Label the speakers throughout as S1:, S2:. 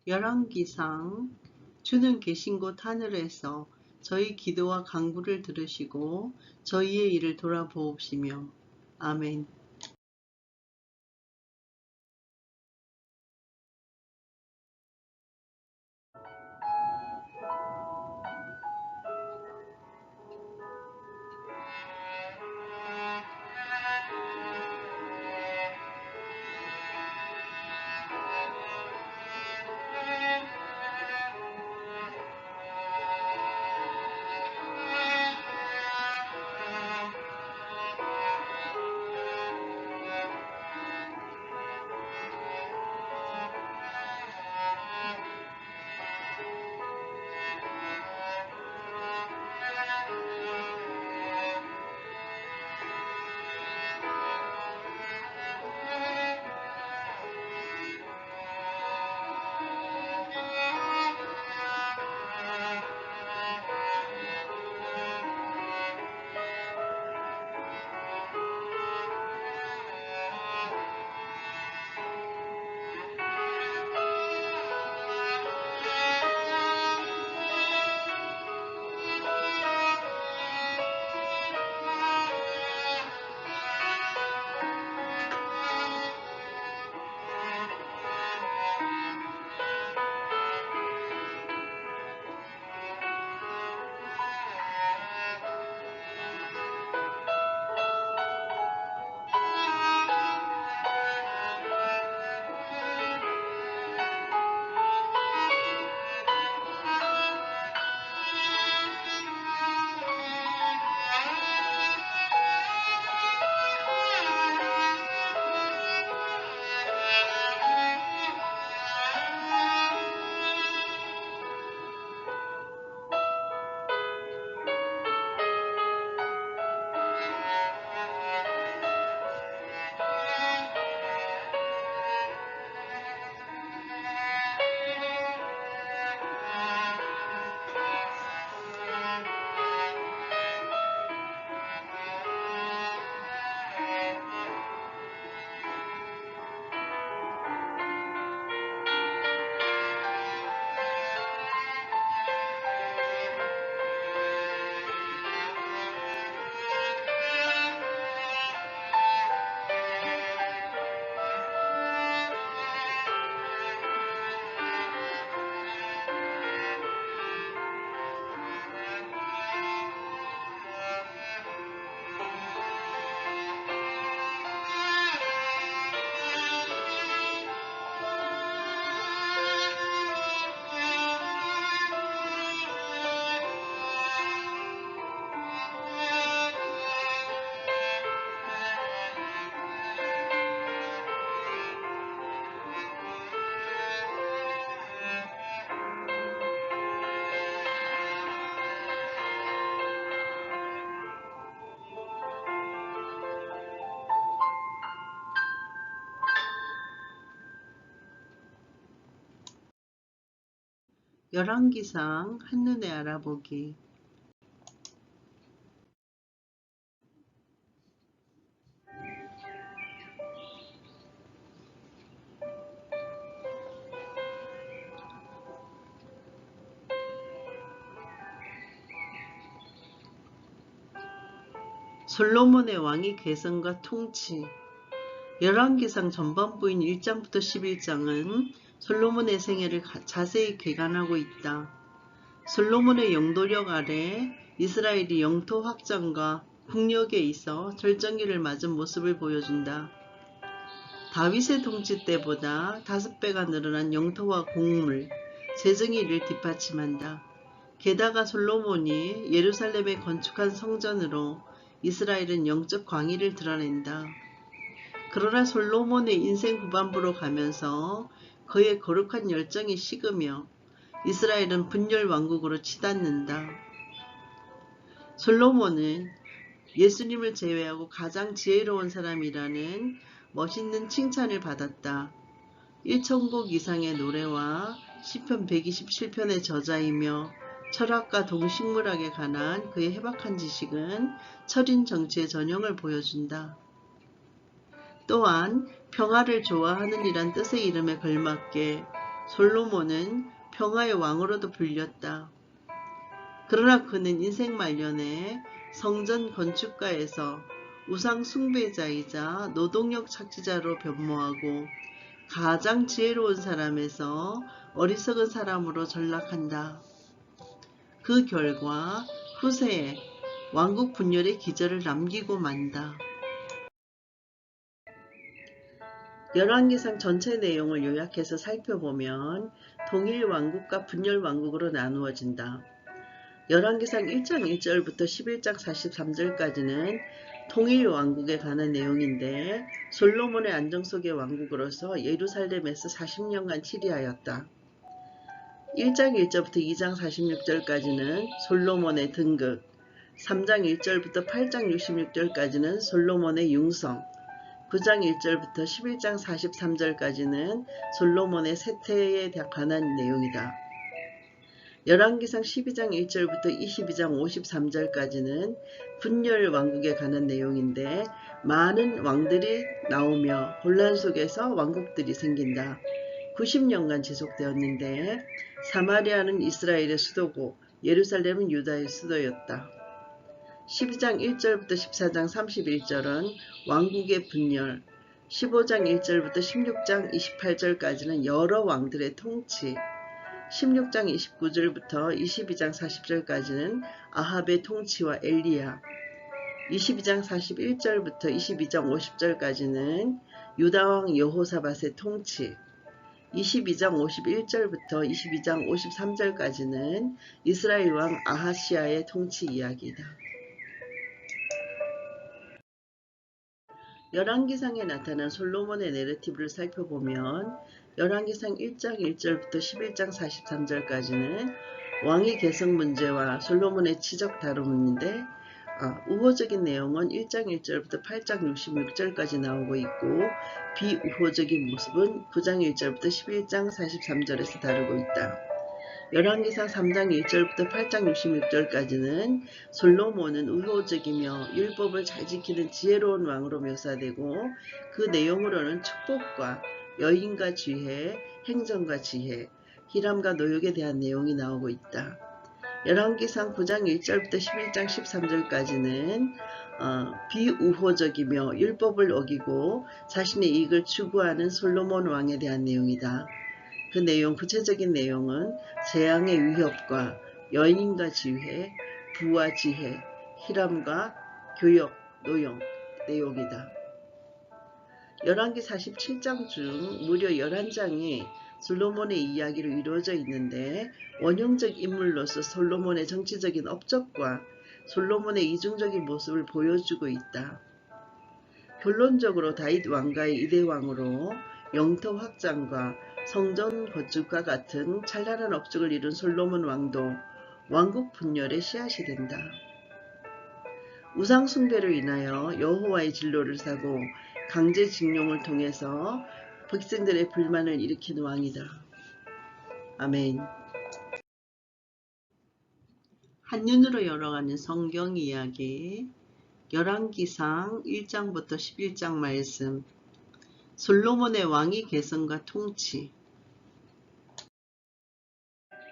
S1: 열왕기상. 주는 계신 곳 하늘에서 저희 기도와 간구를 들으시고 저희의 일을 돌아보옵시며. 아멘. 열왕기상 한눈에 알아보기. 솔로몬의 왕위 개성과 통치. 열왕기상 전반부인 1장부터 11장은 솔로몬의 생애를 자세히 개관하고 있다. 솔로몬의 영도력 아래 이스라엘이 영토 확장과 국력에 있어 절정기를 맞은 모습을 보여준다. 다윗의 통치 때보다 5배가 늘어난 영토와 공물, 재정이 이를 뒷받침한다. 게다가 솔로몬이 예루살렘에 건축한 성전으로 이스라엘은 영적 광의를 드러낸다. 그러나 솔로몬의 인생 후반부로 가면서 그의 거룩한 열정이 식으며 이스라엘은 분열 왕국으로 치닫는다. 솔로몬은 예수님을 제외하고 가장 지혜로운 사람이라는 멋있는 칭찬을 받았다. 1천곡 이상의 노래와 시편 127편의 저자이며 철학과 동식물학에 관한 그의 해박한 지식은 철인 정치의 전형을 보여준다. 또한 평화를 좋아하는 이란 뜻의 이름에 걸맞게 솔로몬은 평화의 왕으로도 불렸다. 그러나 그는 인생 말년에 성전 건축가에서 우상 숭배자이자 노동력 착취자로 변모하고 가장 지혜로운 사람에서 어리석은 사람으로 전락한다. 그 결과 후세에 왕국 분열의 기저를 남기고 만다. 열왕기상 전체 내용을 요약해서 살펴보면 통일 왕국과 분열 왕국으로 나누어진다. 열왕기상 1장 1절부터 11장 43절까지는 통일 왕국에 관한 내용인데 솔로몬의 안정 속의 왕국으로서 예루살렘에서 40년간 치리하였다. 1장 1절부터 2장 46절까지는 솔로몬의 등극, 3장 1절부터 8장 66절까지는 솔로몬의 융성, 9장 1절부터 11장 43절까지는 솔로몬의 쇠퇴에 관한 내용이다. 열왕기상 12장 1절부터 22장 53절까지는 분열 왕국에 관한 내용인데 많은 왕들이 나오며 혼란 속에서 왕국들이 생긴다. 90년간 지속되었는데 사마리아는 이스라엘의 수도고 예루살렘은 유다의 수도였다. 12장 1절부터 14장 31절은 왕국의 분열, 15장 1절부터 16장 28절까지는 여러 왕들의 통치, 16장 29절부터 22장 40절까지는 아합의 통치와 엘리야, 22장 41절부터 22장 50절까지는 유다왕 여호사밧의 통치, 22장 51절부터 22장 53절까지는 이스라엘 왕 아하시아의 통치 이야기다. 열왕기상에 나타난 솔로몬의 내러티브를 살펴보면 열왕기상 1장 1절부터 11장 43절까지는 왕위 계승 문제와 솔로몬의 치적 다룸인데 우호적인 내용은 1장 1절부터 8장 66절까지 나오고 있고 비우호적인 모습은 9장 1절부터 11장 43절에서 다루고 있다. 열왕기상 3장 1절부터 8장 66절까지는 솔로몬은 우호적이며 율법을 잘 지키는 지혜로운 왕으로 묘사되고 그 내용으로는 축복과 여인과 지혜, 행정과 지혜, 희람과 노역에 대한 내용이 나오고 있다. 열왕기상 9장 1절부터 11장 13절까지는 비우호적이며 율법을 어기고 자신의 이익을 추구하는 솔로몬 왕에 대한 내용이다. 그 내용, 구체적인 내용은 재앙의 위협과 여인과 지혜, 부와 지혜, 희람과 교역, 노역 내용이다. 열왕기 47장 중 무려 11장이 솔로몬의 이야기로 이루어져 있는데 원형적 인물로서 솔로몬의 정치적인 업적과 솔로몬의 이중적인 모습을 보여주고 있다. 결론적으로 다윗 왕가의 이대왕으로 영토 확장과 성전 건축과 같은 찬란한 업적을 이룬 솔로몬 왕도 왕국 분열의 씨앗이 된다. 우상 숭배로 인하여 여호와의 진로를 사고 강제징용을 통해서 백성들의 불만을 일으킨 왕이다. 아멘. 한눈으로 열어가는 성경 이야기 열왕기상 1장부터 11장 말씀 솔로몬의 왕위 계승과 통치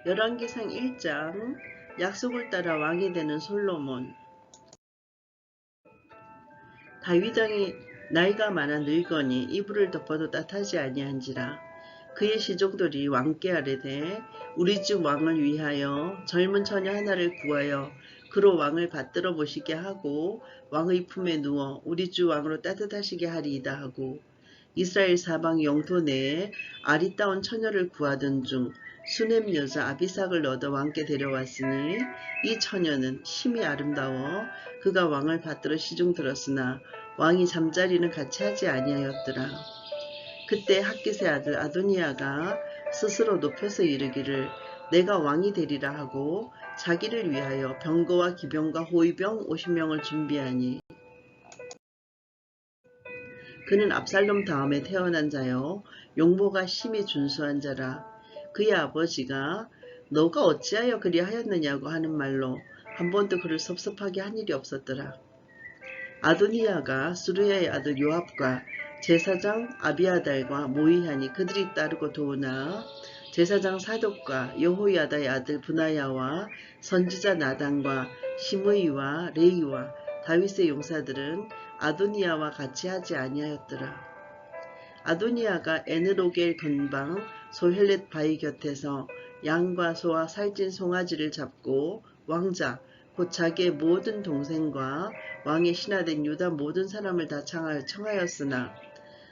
S1: 열왕기상 1장 약속을 따라 왕이 되는 솔로몬 다윗 왕이 나이가 많아 늙으니 이불을 덮어도 따뜻하지 아니한지라 그의 시종들이 왕께 아뢰되 우리 주 왕을 위하여 젊은 처녀 하나를 구하여 그로 왕을 받들어 보시게 하고 왕의 품에 누워 우리 주 왕으로 따뜻하시게 하리이다 하고 이스라엘 사방 영토 내에 아리따운 처녀를 구하던 중 수넴 여자 아비삭을 얻어 왕께 데려왔으니 이 처녀는 심히 아름다워 그가 왕을 받들어 시중 들었으나 왕이 잠자리는 같이 하지 아니하였더라. 그때 핫깃의 아들 아도니아가 스스로 높여서 이르기를 내가 왕이 되리라 하고 자기를 위하여 병거와 기병과 호위병 50명을 준비하니 그는 압살롬 다음에 태어난 자요 용모가 심히 준수한 자라. 그의 아버지가 너가 어찌하여 그리하였느냐고 하는 말로 한 번도 그를 섭섭하게 한 일이 없었더라. 아도니아가 수르야의 아들 요압과 제사장 아비아달과 모이하니 그들이 따르고 도우나 제사장 사독과 여호야다의 아들 브나야와 선지자 나단과 시므이와 레이와 다윗의 용사들은 아도니아와 같이 하지 아니하였더라. 아도니아가 에느로겔 근방 소헬렛 바위 곁에서 양과 소와 살찐 송아지를 잡고 왕자 곧 자기의 모든 동생과 왕의 신하된 유다 모든 사람을 다 청하였으나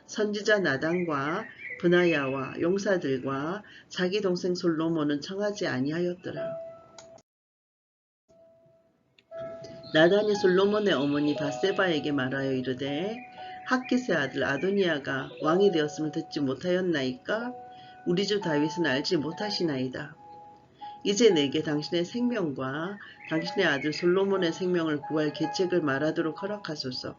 S1: 선지자 나단과 브나야와 용사들과 자기 동생 솔로몬은 청하지 아니하였더라. 나단이 솔로몬의 어머니 밧세바에게 말하여 이르되 핫깃의 아들 아도니아가 왕이 되었음을 듣지 못하였나이까? 우리 주 다윗은 알지 못하시나이다. 이제 내게 당신의 생명과 당신의 아들 솔로몬의 생명을 구할 계책을 말하도록 허락하소서.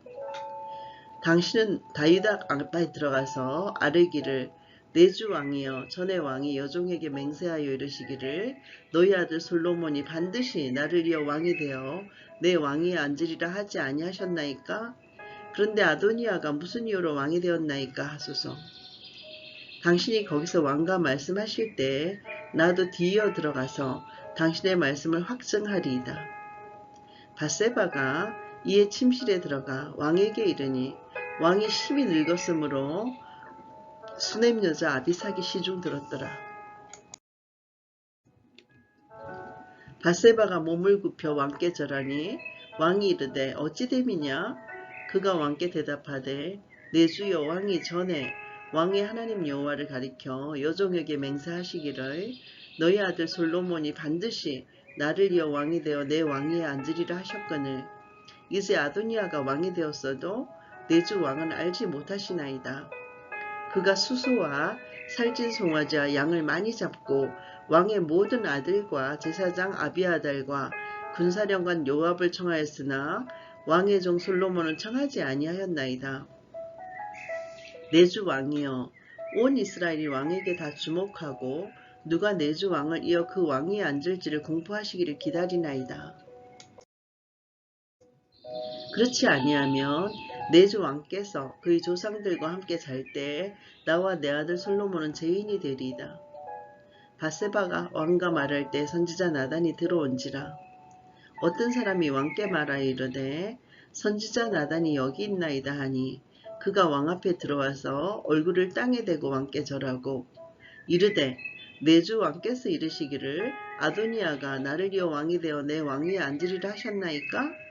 S1: 당신은 다윗 앞에 들어가서 아뢰기를 내 주 왕이여 전에 왕이 여종에게 맹세하여 이르시기를 너희 아들 솔로몬이 반드시 나를 이어 왕이 되어 내 왕위에 앉으리라 하지 아니하셨나이까? 그런데 아도니아가 무슨 이유로 왕이 되었나이까 하소서. 당신이 거기서 왕과 말씀하실 때 나도 뒤이어 들어가서 당신의 말씀을 확증하리이다. 밧세바가 이에 침실에 들어가 왕에게 이르니 왕이 심히 늙었으므로 수넴 여자 아비삭이 시중 들었더라. 밧세바가 몸을 굽혀 왕께 절하니 왕이 이르되 어찌 됨이냐? 그가 왕께 대답하되 내 주여 왕이 전에 왕의 하나님 여호와를 가리켜 여종에게 맹세하시기를 너희 아들 솔로몬이 반드시 나를 이어 왕이 되어 내 왕위에 앉으리라 하셨거늘 이제 아도니아가 왕이 되었어도 내 주 왕은 알지 못하시나이다. 그가 수소와 살찐 송아지와 양을 많이 잡고 왕의 모든 아들과 제사장 아비아달과 군사령관 요압을 청하였으나 왕의 종 솔로몬은 청하지 아니하였나이다. 내 주 왕이여 온 이스라엘이 왕에게 다 주목하고 누가 내 주 왕을 이어 그 왕위에 앉을지를 공포하시기를 기다리나이다. 그렇지 아니하면 내 주 왕께서 그의 조상들과 함께 잘 때 나와 내 아들 솔로몬은 죄인이 되리이다. 밧세바가 왕과 말할 때 선지자 나단이 들어온지라. 어떤 사람이 왕께 말하여 이르되 선지자 나단이 여기 있나이다 하니 그가 왕 앞에 들어와서 얼굴을 땅에 대고 왕께 절하고 이르되 내 주 왕께서 이르시기를 아도니아가 나를 이어 왕이 되어 내 왕위에 앉으리라 하셨나이까?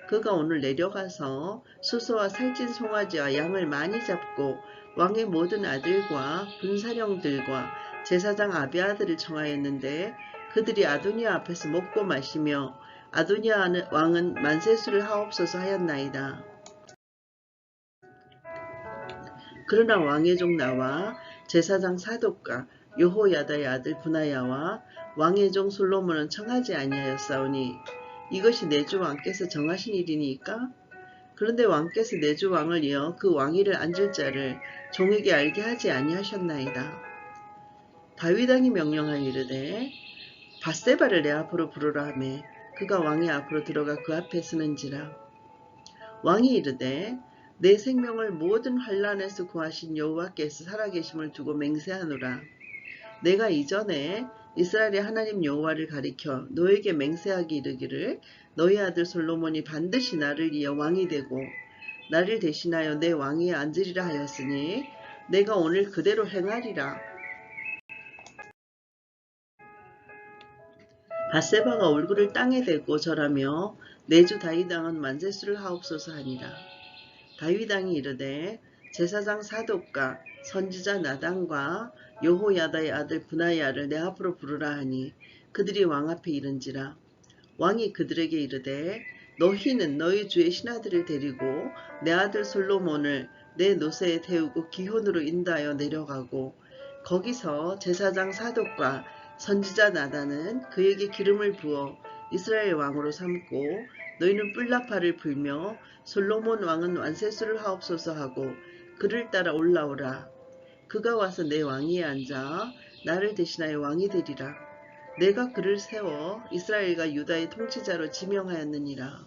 S1: 그가 오늘 내려가서 수소와 살찐 송아지와 양을 많이 잡고 왕의 모든 아들과 군사령들과 제사장 아비아들을 청하였는데 그들이 아도니아 앞에서 먹고 마시며 아도니아 왕은 만세수를 하옵소서 하였나이다. 그러나 왕의 종 나와 제사장 사독과 여호야다의 아들 브나야와 왕의 종 솔로몬은 청하지 아니하였사오니 이것이 내 주 왕께서 정하신 일이니까? 그런데 왕께서 내 주 왕을 이어 그 왕위를 앉을 자를 종에게 알게 하지 아니하셨나이다. 다윗 왕이 명령하여 이르되 밧세바를 내 앞으로 부르라 하매 그가 왕의 앞으로 들어가 그 앞에 서는지라. 왕이 이르되 내 생명을 모든 환난에서 구하신 여호와께서 살아계심을 두고 맹세하노라. 내가 이전에 이스라엘의 하나님 여호와를 가리켜 너에게 맹세하기 이르기를 너희 아들 솔로몬이 반드시 나를 이어 왕이 되고 나를 대신하여 내 왕위에 앉으리라 하였으니 내가 오늘 그대로 행하리라. 밧세바가 얼굴을 땅에 대고 절하며 내 주 다윗 왕은 만세수를 하옵소서 하니라. 다윗 왕이 이르되 제사장 사독과 선지자 나단과 여호야다의 아들 브나야를 내 앞으로 부르라 하니 그들이 왕 앞에 이른지라. 왕이 그들에게 이르되 너희는 너희 주의 신하들을 데리고 내 아들 솔로몬을 내 노새에 태우고 기혼으로 인도하여 내려가고 거기서 제사장 사독과 선지자 나단은 그에게 기름을 부어 이스라엘 왕으로 삼고 너희는 뿔나파를 불며 솔로몬 왕은 완세수를 하옵소서 하고 그를 따라 올라오라. 그가 와서 내 왕위에 앉아 나를 대신하여 왕이 되리라. 내가 그를 세워 이스라엘과 유다의 통치자로 지명하였느니라.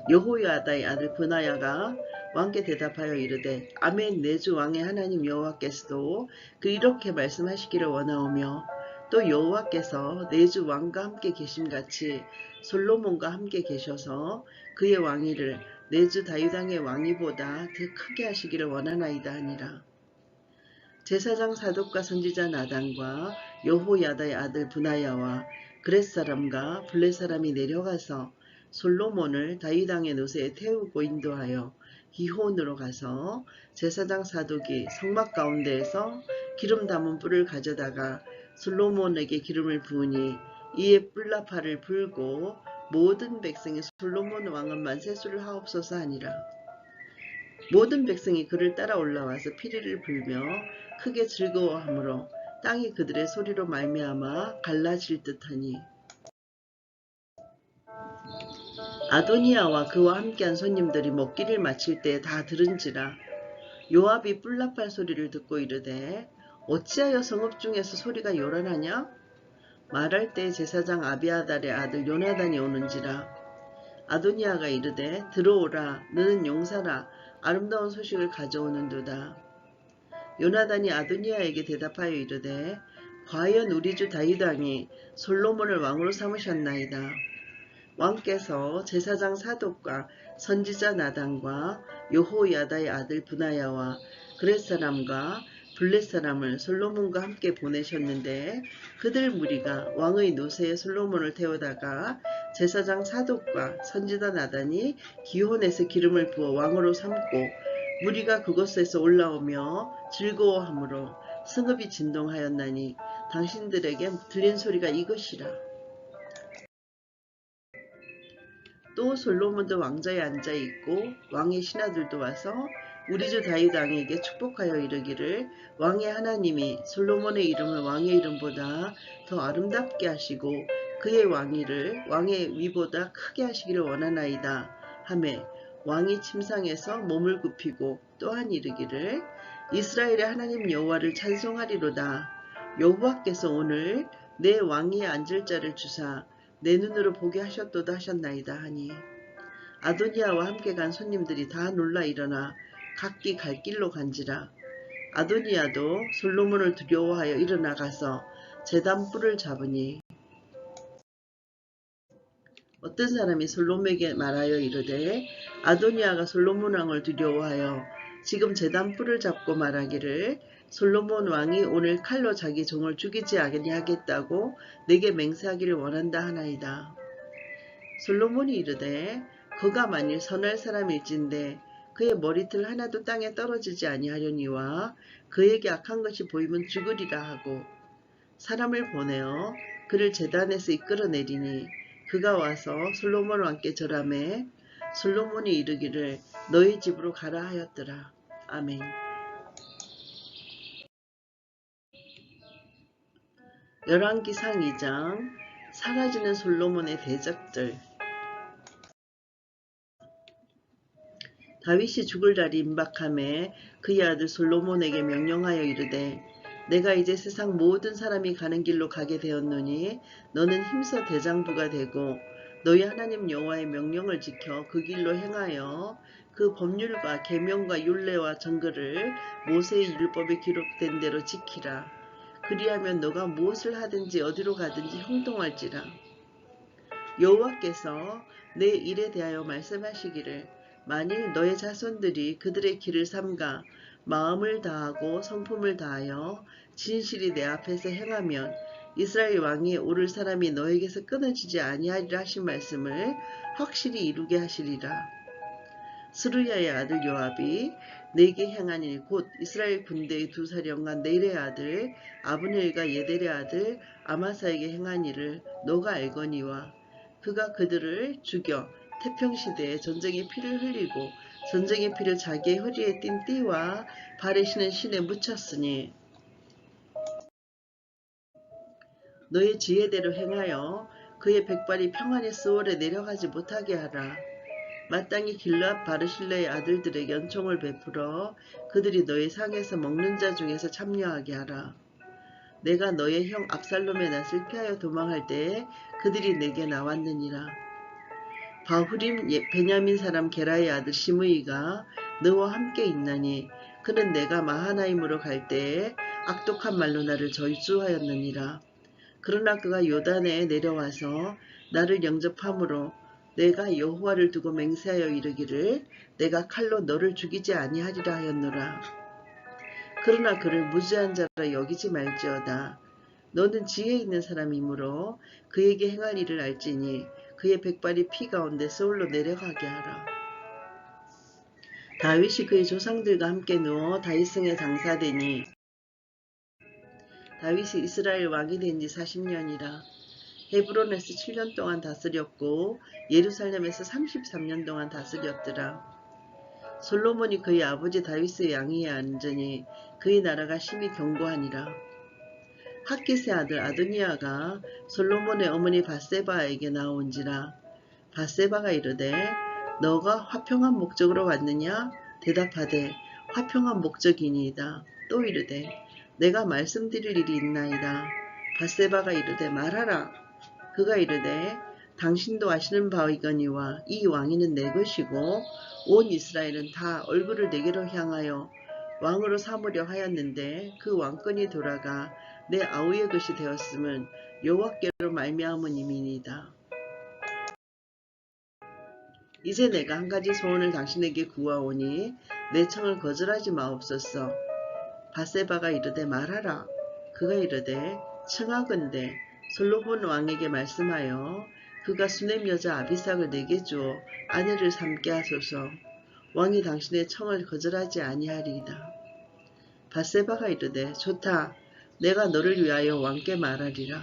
S1: 여호야다의 아들 브나야가 왕께 대답하여 이르되 아멘 내 주 왕의 하나님 여호와께서도 이렇게 말씀하시기를 원하오며 또 여호와께서 내 주 왕과 함께 계심같이 솔로몬과 함께 계셔서 그의 왕위를 내 주 다윗 왕의 왕위보다 더 크게 하시기를 원하나이다 하니라. 제사장 사독과 선지자 나단과 여호야다의 아들 브나야와 그렛 사람과 블렛 사람이 내려가서 솔로몬을 다윗 왕의 노새에 태우고 인도하여 기혼으로 가서 제사장 사독이 성막 가운데에서 기름 담은 뿔을 가져다가 솔로몬에게 기름을 부으니 이에 뿔나팔을 불고 모든 백성이 솔로몬 왕은 만세수를 하옵소서 하니라. 모든 백성이 그를 따라 올라와서 피리를 불며 크게 즐거워하므로 땅이 그들의 소리로 말미암아 갈라질 듯하니 아도니아와 그와 함께한 손님들이 먹기를 마칠 때에 다 들은지라. 요압이 뿔나팔 소리를 듣고 이르되 어찌하여 성읍 중에서 소리가 요란하냐? 말할 때 제사장 아비아달의 아들 요나단이 오는지라. 아도니아가 이르되 들어오라 너는 용사라 아름다운 소식을 가져오는도다. 요나단이 아도니아에게 대답하여 이르되 과연 우리 주 다윗 왕이 솔로몬을 왕으로 삼으셨나이다. 왕께서 제사장 사독과 선지자 나단과 여호야다의 아들 브나야와 그렛 사람과 블렛 사람을 솔로몬과 함께 보내셨는데 그들 무리가 왕의 노새에 솔로몬을 태우다가 제사장 사독과 선지자 나단이 기혼에서 기름을 부어 왕으로 삼고 무리가 그곳에서 올라오며 즐거워하므로 승읍이 진동하였나니 당신들에게 들린 소리가 이것이라. 또 솔로몬도 왕자에 앉아있고 왕의 신하들도 와서 우리 주 다윗 왕에게 축복하여 이르기를 왕의 하나님이 솔로몬의 이름을 왕의 이름보다 더 아름답게 하시고 그의 왕위를 왕의 위보다 크게 하시기를 원하나이다 하매 왕이 침상에서 몸을 굽히고 또한 이르기를 이스라엘의 하나님 여호와를 찬송하리로다. 여호와께서 오늘 내 왕위에 앉을 자를 주사 내 눈으로 보게 하셨도다 하셨나이다 하니 아도니아와 함께 간 손님들이 다 놀라 일어나 각기 갈 길로 간지라. 아도니아도 솔로몬을 두려워하여 일어나 가서 제단 뿔을 잡으니 어떤 사람이 솔로몬에게 말하여 이르되 아도니아가 솔로몬 왕을 두려워하여 지금 제단 뿔을 잡고 말하기를 솔로몬 왕이 오늘 칼로 자기 종을 죽이지 아니하겠다고 내게 맹세하기를 원한다 하나이다. 솔로몬이 이르되 그가 만일 선할 사람일진데 그의 머리털 하나도 땅에 떨어지지 아니하려니와 그에게 악한 것이 보이면 죽으리라 하고 사람을 보내어 그를 제단에서 이끌어내리니 그가 와서 솔로몬 왕께 절하매 솔로몬이 이르기를 너희 집으로 가라 하였더라. 아멘. 열왕기상 2장 사라지는 솔로몬의 대적들. 다윗이 죽을 날이 임박함에 그의 아들 솔로몬에게 명령하여 이르되 내가 이제 세상 모든 사람이 가는 길로 가게 되었노니 너는 힘써 대장부가 되고 너희 하나님 여호와의 명령을 지켜 그 길로 행하여 그 법률과 계명과 율례와 정글을 모세의 율법에 기록된 대로 지키라. 그리하면 너가 무엇을 하든지 어디로 가든지 형통할지라. 여호와께서 내 일에 대하여 말씀하시기를 만일 너의 자손들이 그들의 길을 삼가 마음을 다하고 성품을 다하여 진실이 내 앞에서 행하면 이스라엘 왕이 오를 사람이 너에게서 끊어지지 아니하리라 하신 말씀을 확실히 이루게 하시리라. 스루야의 아들 요압이 내게 행한 일 곧 이스라엘 군대의 두 사령관 넬의 아들 아브넬과 예델의 아들 아마사에게 행한 일을 너가 알거니와 그가 그들을 죽여 태평시대에 전쟁의 피를 흘리고 전쟁의 피를 자기의 허리에 띤 띠와 발에 신은 신에 묻혔으니 너의 지혜대로 행하여 그의 백발이 평안히 스월에 내려가지 못하게 하라. 마땅히 길앗 바르실레의 아들들에게 연총을 베풀어 그들이 너의 상에서 먹는 자 중에서 참여하게 하라. 내가 너의 형 압살롬의 낯을 피하여 도망할 때에 그들이 내게 나왔느니라. 바후림 베냐민 사람 게라의 아들 시므이가 너와 함께 있나니 그는 내가 마하나임으로 갈 때에 악독한 말로 나를 저주하였느니라. 그러나 그가 요단에 내려와서 나를 영접함으로 내가 여호와를 두고 맹세하여 이르기를 내가 칼로 너를 죽이지 아니하리라 하였노라. 그러나 그를 무죄한 자라 여기지 말지어다. 너는 지혜 있는 사람이므로 그에게 행할 일을 알지니 그의 백발이 피 가운데 서울로 내려가게 하라. 다윗이 그의 조상들과 함께 누워 다윗성에 장사되니 다윗이 이스라엘 왕이 된 지 40년이라. 헤브론에서 7년 동안 다스렸고 예루살렘에서 33년 동안 다스렸더라. 솔로몬이 그의 아버지 다윗의 양위에 앉으니 그의 나라가 심히 견고하니라. 핫깃의 아들 아도니아가 솔로몬의 어머니 밧세바에게 나온지라. 밧세바가 이르되 너가 화평한 목적으로 왔느냐? 대답하되 화평한 목적이니이다. 또 이르되 내가 말씀드릴 일이 있나이다. 밧세바가 이르되 말하라. 그가 이르되 당신도 아시는 바이거니와 이 왕위는 내 것이고 온 이스라엘은 다 얼굴을 내게로 향하여 왕으로 삼으려 하였는데 그 왕권이 돌아가 내 아우의 것이 되었음은 여호와께로 말미암음이니이다. 이제 내가 한 가지 소원을 당신에게 구하오니 내 청을 거절하지 마옵소서. 밧세바가 이르되 말하라. 그가 이르되 청하건대 솔로몬 왕에게 말씀하여 그가 수넴 여자 아비삭을 내게 주어 아내를 삼게 하소서. 왕이 당신의 청을 거절하지 아니하리이다. 밧세바가 이르되 좋다. 내가 너를 위하여 왕께 말하리라.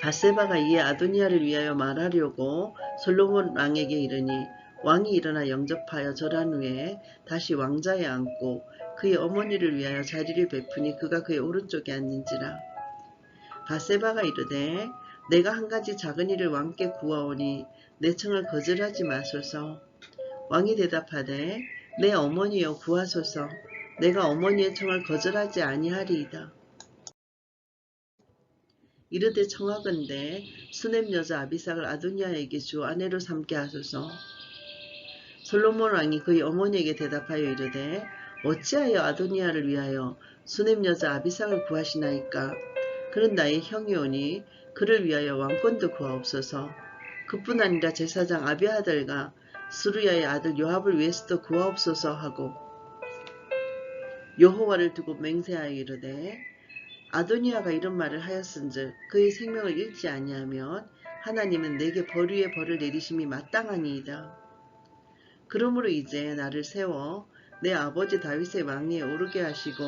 S1: 밧세바가 이에 아도니아를 위하여 말하려고 솔로몬 왕에게 이르니 왕이 일어나 영접하여 절한 후에 다시 왕자에 앉고 그의 어머니를 위하여 자리를 베푸니 그가 그의 오른쪽에 앉는지라. 밧세바가 이르되 내가 한 가지 작은 일을 왕께 구하오니 내 청을 거절하지 마소서. 왕이 대답하되 내 어머니여 구하소서. 내가 어머니의 청을 거절하지 아니하리이다. 이르되 청하건대 수넴 여자 아비삭을 아도니아에게 주 아내로 삼게 하소서. 솔로몬 왕이 그의 어머니에게 대답하여 이르되 어찌하여 아도니아를 위하여 수넴 여자 아비삭을 구하시나이까? 그는 나의 형이오니 그를 위하여 왕권도 구하옵소서. 그뿐 아니라 제사장 아비아달과 스루야의 아들 요압을 위해서도 구하옵소서 하고 여호와를 두고 맹세하여 이르되 아도니아가 이런 말을 하였은즉 그의 생명을 잃지 아니하면 하나님은 내게 벌 위에 벌을 내리심이 마땅하니이다. 그러므로 이제 나를 세워 내 아버지 다윗의 왕위에 오르게 하시고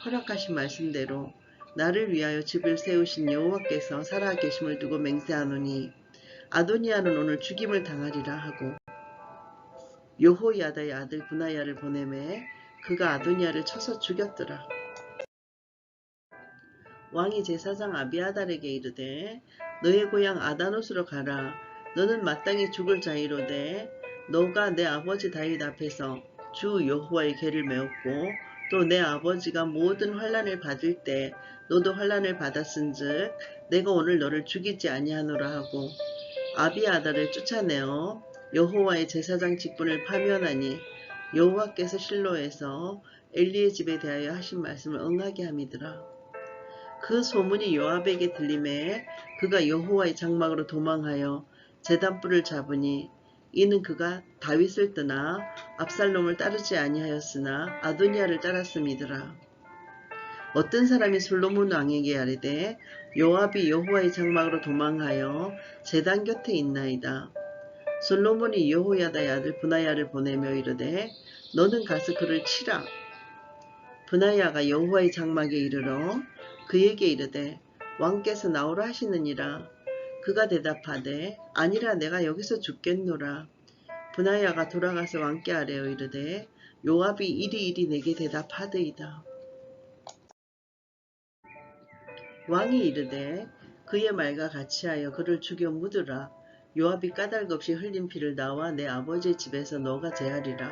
S1: 허락하신 말씀대로 나를 위하여 집을 세우신 여호와께서 살아계심을 두고 맹세하노니 아도니아는 오늘 죽임을 당하리라 하고 여호야다의 아들 브나야를 보내매 그가 아도니아를 쳐서 죽였더라. 왕이 제사장 아비아달에게 이르되 너의 고향 아다노스로 가라. 너는 마땅히 죽을 자이로되 너가 내 아버지 다윗 앞에서 주 여호와의 계를 메웠고 또 내 아버지가 모든 환난을 받을 때 너도 환난을 받았은즉 내가 오늘 너를 죽이지 아니하노라 하고 아비아달을 쫓아내어 여호와의 제사장 직분을 파면하니 여호와께서 실로에서 엘리의 집에 대하여 하신 말씀을 응하게 함이더라. 그 소문이 요압에게 들림에 그가 여호와의 장막으로 도망하여 제단불을 잡으니 이는 그가 다윗을 떠나 압살롬을 따르지 아니하였으나 아도니아를 따랐음이더라. 어떤 사람이 솔로몬 왕에게 아뢰되 요압이 여호와의 장막으로 도망하여 제단 곁에 있나이다. 솔로몬이 여호야다의 아들 브나야를 보내며 이르되 너는 가서 그를 치라. 브나야가 여호와의 장막에 이르러 그에게 이르되 왕께서 나오라 하시느니라. 그가 대답하되 아니라 내가 여기서 죽겠노라. 브나야가 돌아가서 왕께 아뢰어 이르되 요압이 이리이리 내게 대답하더이다. 왕이 이르되 그의 말과 같이 하여 그를 죽여 묻으라. 요압이 까닭없이 흘린 피를 나와 내 아버지의 집에서 너가 제하리라.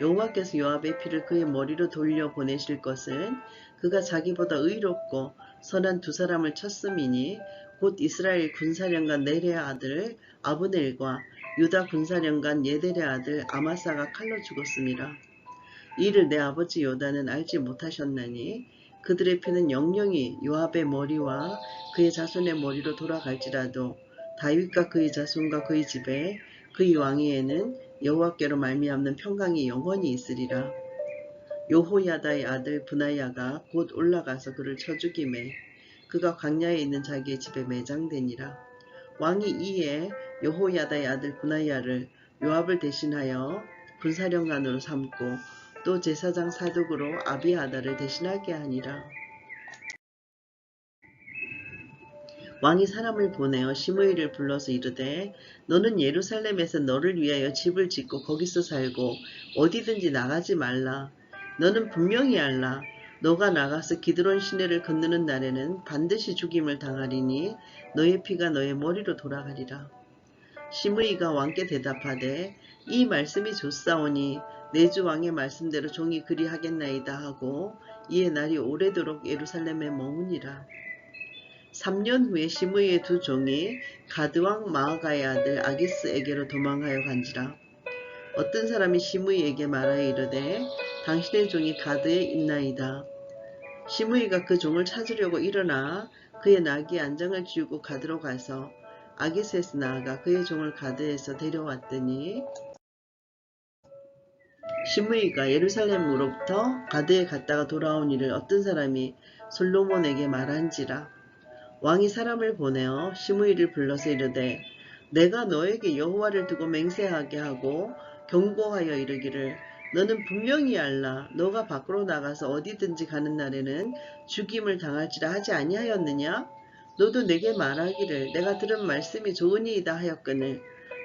S1: 여호와께서 요압의 피를 그의 머리로 돌려 보내실 것은 그가 자기보다 의롭고 선한 두 사람을 쳤음이니 곧 이스라엘 군사령관 네레아 아들 아브넬과 유다 군사령관 예델의 아들 아마사가 칼로 죽었습니다. 이를 내 아버지 요다는 알지 못하셨나니 그들의 피는 영영이 요압의 머리와 그의 자손의 머리로 돌아갈지라도 다윗과 그의 자손과 그의 집에 그의 왕위에는 여호와께로 말미암는 평강이 영원히 있으리라. 요호야다의 아들 브나야가 곧 올라가서 그를 쳐 죽이매 그가 광야에 있는 자기의 집에 매장되니라. 왕이 이에 여호야다의 아들 브나야를 요압을 대신하여 군사령관으로 삼고 또 제사장 사독으로 아비아다를 대신하게 하니라. 왕이 사람을 보내어 시므이를 불러서 이르되 너는 예루살렘에서 너를 위하여 집을 짓고 거기서 살고 어디든지 나가지 말라. 너는 분명히 알라. 너가 나가서 기드론 시내를 건너는 날에는 반드시 죽임을 당하리니 너의 피가 너의 머리로 돌아가리라. 시므이가 왕께 대답하되 이 말씀이 좋사오니 내 주 왕의 말씀대로 종이 그리하겠나이다 하고 이에 날이 오래도록 예루살렘에 머무니라. 3년 후에 시므이의 두 종이 가드왕 마아가의 아들 아기스에게로 도망하여 간지라. 어떤 사람이 시므이에게 말하여 이르되 당신의 종이 가드에 있나이다. 시므이가 그 종을 찾으려고 일어나 그의 나귀의 안장을 쥐우고 가드로 가서 아기스에서 나아가 그의 종을 가드에서 데려왔더니 시므이가 예루살렘으로부터 가드에 갔다가 돌아온 일을 어떤 사람이 솔로몬에게 말한지라. 왕이 사람을 보내어 시므이를 불러서 이르되 내가 너에게 여호와를 두고 맹세하게 하고 경고하여 이르기를 너는 분명히 알라. 너가 밖으로 나가서 어디든지 가는 날에는 죽임을 당할지라 하지 아니하였느냐? 너도 내게 말하기를 내가 들은 말씀이 좋으니이다 하였거늘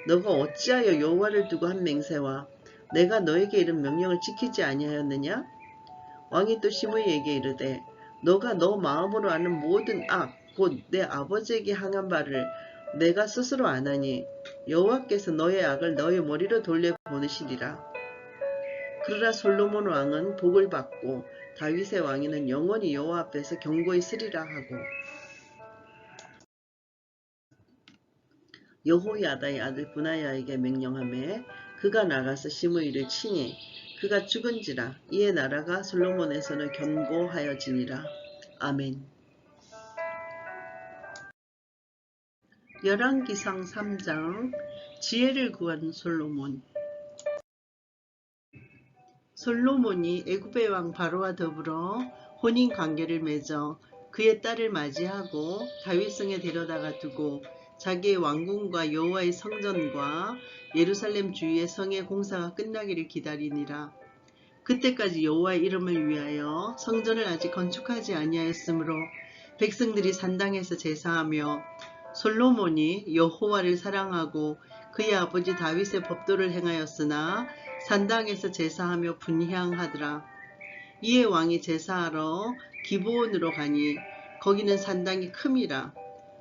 S1: 너가 어찌하여 여호와를 두고 한 맹세와 내가 너에게 이른 명령을 지키지 아니하였느냐? 왕이 또 시므이에게 이르되 너가 너 마음으로 아는 모든 악 곧 내 아버지에게 향한 바를 내가 스스로 아나니 여호와께서 너의 악을 너의 머리로 돌려보내시리라. 그러나 솔로몬 왕은 복을 받고 다윗의 왕위는 영원히 여호와 앞에서 견고히 쓰리라 하고 여호야다의 아들 브나야에게 명령하매 그가 나가서 시므이를 치니 그가 죽은지라. 이에 나라가 솔로몬에서는 견고하여지니라. 아멘. 열왕기상 3장 지혜를 구한 솔로몬. 솔로몬이 애굽의 왕 바로와 더불어 혼인관계를 맺어 그의 딸을 맞이하고 다윗성에 데려다가 두고 자기의 왕궁과 여호와의 성전과 예루살렘 주위의 성의 공사가 끝나기를 기다리니라. 그때까지 여호와의 이름을 위하여 성전을 아직 건축하지 아니하였으므로 백성들이 산당에서 제사하며 솔로몬이 여호와를 사랑하고 그의 아버지 다윗의 법도를 행하였으나 산당에서 제사하며 분향하더라. 이에 왕이 제사하러 기브온으로 가니 거기는 산당이 큼이라.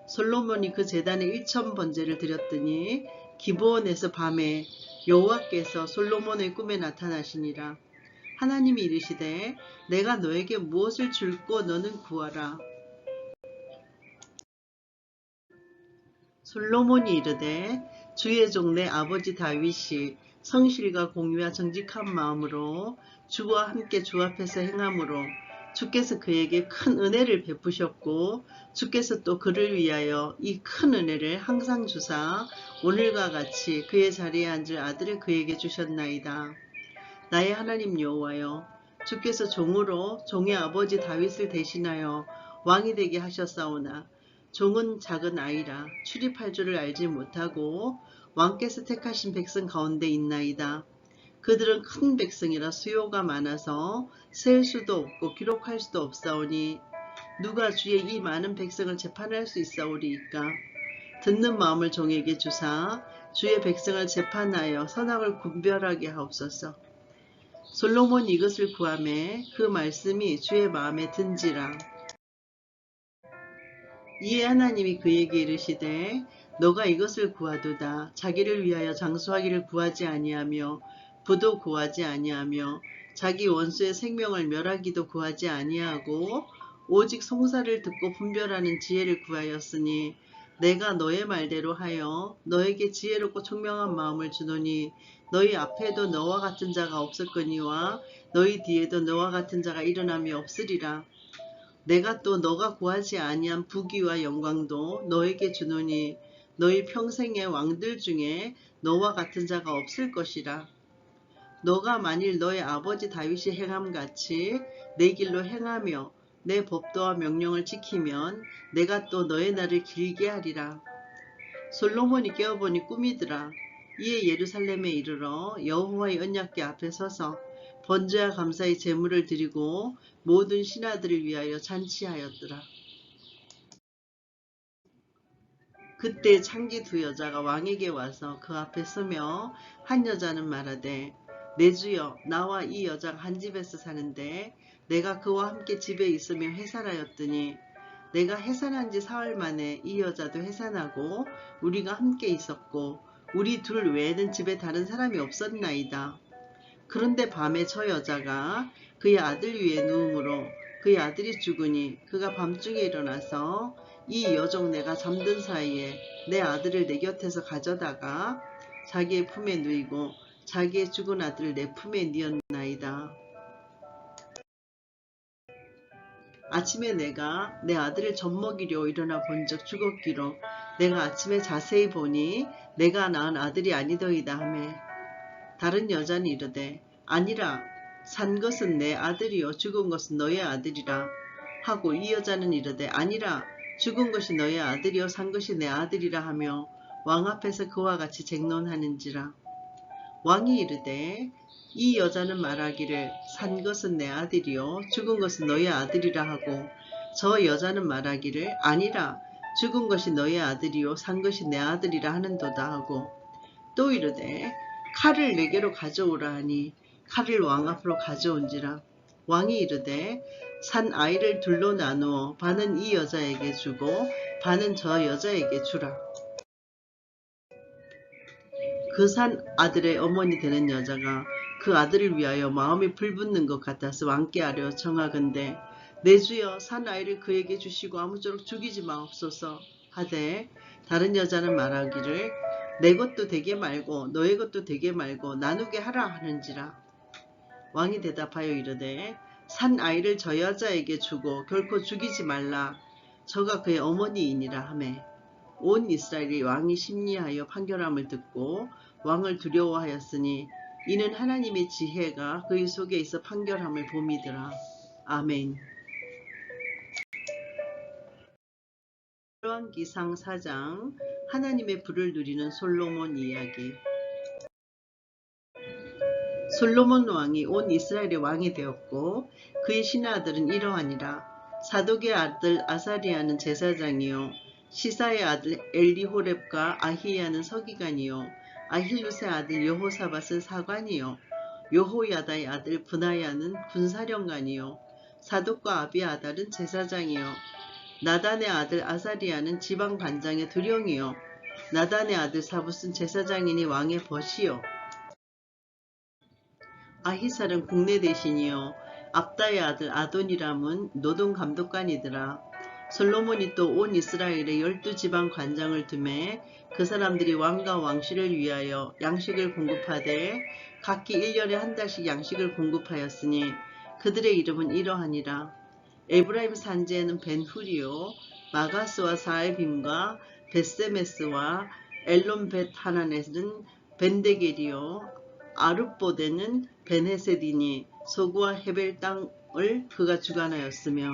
S1: 솔로몬이 그 제단에 1000번제를 드렸더니 기브온에서 밤에 여호와께서 솔로몬의 꿈에 나타나시니라. 하나님이 이르시되 내가 너에게 무엇을 줄고 너는 구하라. 솔로몬이 이르되 주의 종 내 아버지 다윗이 성실과 공의와 정직한 마음으로 주와 함께 주 앞에서 행함으로 주께서 그에게 큰 은혜를 베푸셨고 주께서 또 그를 위하여 이 큰 은혜를 항상 주사 오늘과 같이 그의 자리에 앉을 아들을 그에게 주셨나이다. 나의 하나님 여호와여, 주께서 종으로 종의 아버지 다윗을 대신하여 왕이 되게 하셨사오나 종은 작은 아이라 출입할 줄을 알지 못하고 왕께서 택하신 백성 가운데 있나이다. 그들은 큰 백성이라 수요가 많아서 셀 수도 없고 기록할 수도 없사오니 누가 주의 이 많은 백성을 재판할 수 있사오리이까. 듣는 마음을 종에게 주사 주의 백성을 재판하여 선악을 분별하게 하옵소서. 솔로몬이 이것을 구하매 그 말씀이 주의 마음에 든지라. 이에 하나님이 그에게 이르시되 너가 이것을 구하도다. 자기를 위하여 장수하기를 구하지 아니하며 부도 구하지 아니하며 자기 원수의 생명을 멸하기도 구하지 아니하고 오직 송사를 듣고 분별하는 지혜를 구하였으니 내가 너의 말대로 하여 너에게 지혜롭고 총명한 마음을 주노니 너희 앞에도 너와 같은 자가 없었거니와 너희 뒤에도 너와 같은 자가 일어남이 없으리라. 내가 또 너가 구하지 아니한 부귀와 영광도 너에게 주노니 너희 평생의 왕들 중에 너와 같은 자가 없을 것이라. 너가 만일 너의 아버지 다윗이 행함같이 내 길로 행하며 내 법도와 명령을 지키면 내가 또 너의 날을 길게 하리라. 솔로몬이 깨어보니 꿈이더라. 이에 예루살렘에 이르러 여호와의 언약궤 앞에 서서 번제와 감사의 제물을 드리고 모든 신하들을 위하여 잔치하였더라. 그때 창기 두 여자가 왕에게 와서 그 앞에 서며 한 여자는 말하되 내 주여, 나와 이 여자가 한 집에서 사는데 내가 그와 함께 집에 있으며 해산하였더니 내가 해산한 지 사흘 만에 이 여자도 해산하고 우리가 함께 있었고 우리 둘 외에는 집에 다른 사람이 없었나이다. 그런데 밤에 저 여자가 그의 아들 위에 누우므로 그의 아들이 죽으니 그가 밤중에 일어나서 이 여종 내가 잠든 사이에 내 아들을 내 곁에서 가져다가 자기의 품에 누이고 자기의 죽은 아들을 내 품에 뉘었나이다. 아침에 내가 내 아들을 젖먹이려 일어나 본즉 죽었기로 내가 아침에 자세히 보니 내가 낳은 아들이 아니더이다 하매 다른 여자는 이르되 아니라 산 것은 내 아들이요 죽은 것은 너의 아들이라 하고 이 여자는 이르되 아니라 죽은 것이 너의 아들이요 산 것이 내 아들이라 하며 왕 앞에서 그와 같이 쟁론하는지라. 왕이 이르되 이 여자는 말하기를 산 것은 내 아들이요 죽은 것은 너의 아들이라 하고 저 여자는 말하기를 아니라 죽은 것이 너의 아들이요 산 것이 내 아들이라 하는도다 하고 또 이르되 칼을 내게로 가져오라 하니 칼을 왕 앞으로 가져온지라. 왕이 이르되 산 아이를 둘로 나누어 반은 이 여자에게 주고 반은 저 여자에게 주라. 그 산 아들의 어머니 되는 여자가 그 아들을 위하여 마음이 불붙는 것 같아서 왕께 아뢰어 청하건대 내 주여 산 아이를 그에게 주시고 아무쪼록 죽이지 마옵소서 하되 다른 여자는 말하기를 내 것도 되게 말고 너의 것도 되게 말고 나누게 하라 하는지라. 왕이 대답하여 이르되 산 아이를 저 여자에게 주고 결코 죽이지 말라. 저가 그의 어머니이니라 하매 온 이스라엘이 왕이 심리하여 판결함을 듣고 왕을 두려워하였으니 이는 하나님의 지혜가 그의 속에 있어 판결함을 봄이더라. 아멘. 열왕기상 4장 하나님의 불을 누리는 솔로몬 이야기. 솔로몬 왕이 온 이스라엘의 왕이 되었고 그의 신하들은 이러하니라. 사독의 아들 아사리아는 제사장이요 시사의 아들 엘리호렙과 아히야는 서기관이요 아힐루스의 아들 여호사밧은 사관이요 여호야다의 아들 브나야는 군사령관이요 사독과 아비아달은 제사장이요 나단의 아들 아사리아는 지방 반장의 두령이요 나단의 아들 사붓은 제사장이니 왕의 벗이요 아히살은 국내 대신이요 압다의 아들 아도니람은 노동감독관이더라. 솔로몬이 또 온 이스라엘에 12지방 관장을 두매 그 사람들이 왕과 왕실을 위하여 양식을 공급하되 각기 1년에 한 달씩 양식을 공급하였으니 그들의 이름은 이러하니라. 에브라임 산지에는 벤후리요 마가스와 사에빔과 벳세메스와 엘론벳 하난에는 벤데겔이요 아룻보데는 벤헤세디니 소구와 헤벨 땅을 그가 주관하였으며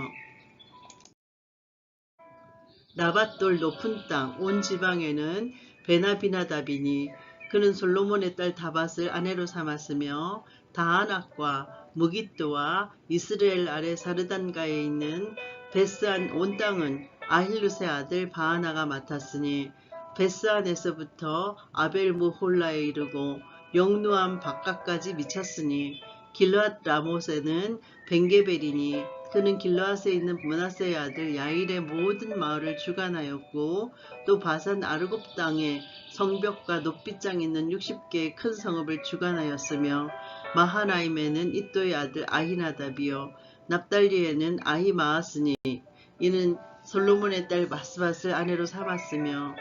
S1: 나밧돌 높은 땅 온 지방에는 베나비나답이니 그는 솔로몬의 딸 다밧을 아내로 삼았으며 다아낙과 무깃도와 이스라엘 아래 사르단가에 있는 베스안 온 땅은 아힐루스의 아들 바하나가 맡았으니 베스안에서부터 아벨무홀라에 이르고 영루암 바깥까지 미쳤으니 길르앗 라못에는 벤게벨이니 그는 길르앗에 있는 므낫세의 아들 야일의 모든 마을을 주관하였고 또 바산 아르곱 땅에 성벽과 높이장 있는 60개의 큰 성읍을 주관하였으며 마하나임에는 이또의 아들 아히나답이요 납달리에는 아히마아스니 이는 솔로몬의 딸 바스밧을 아내로 삼았으며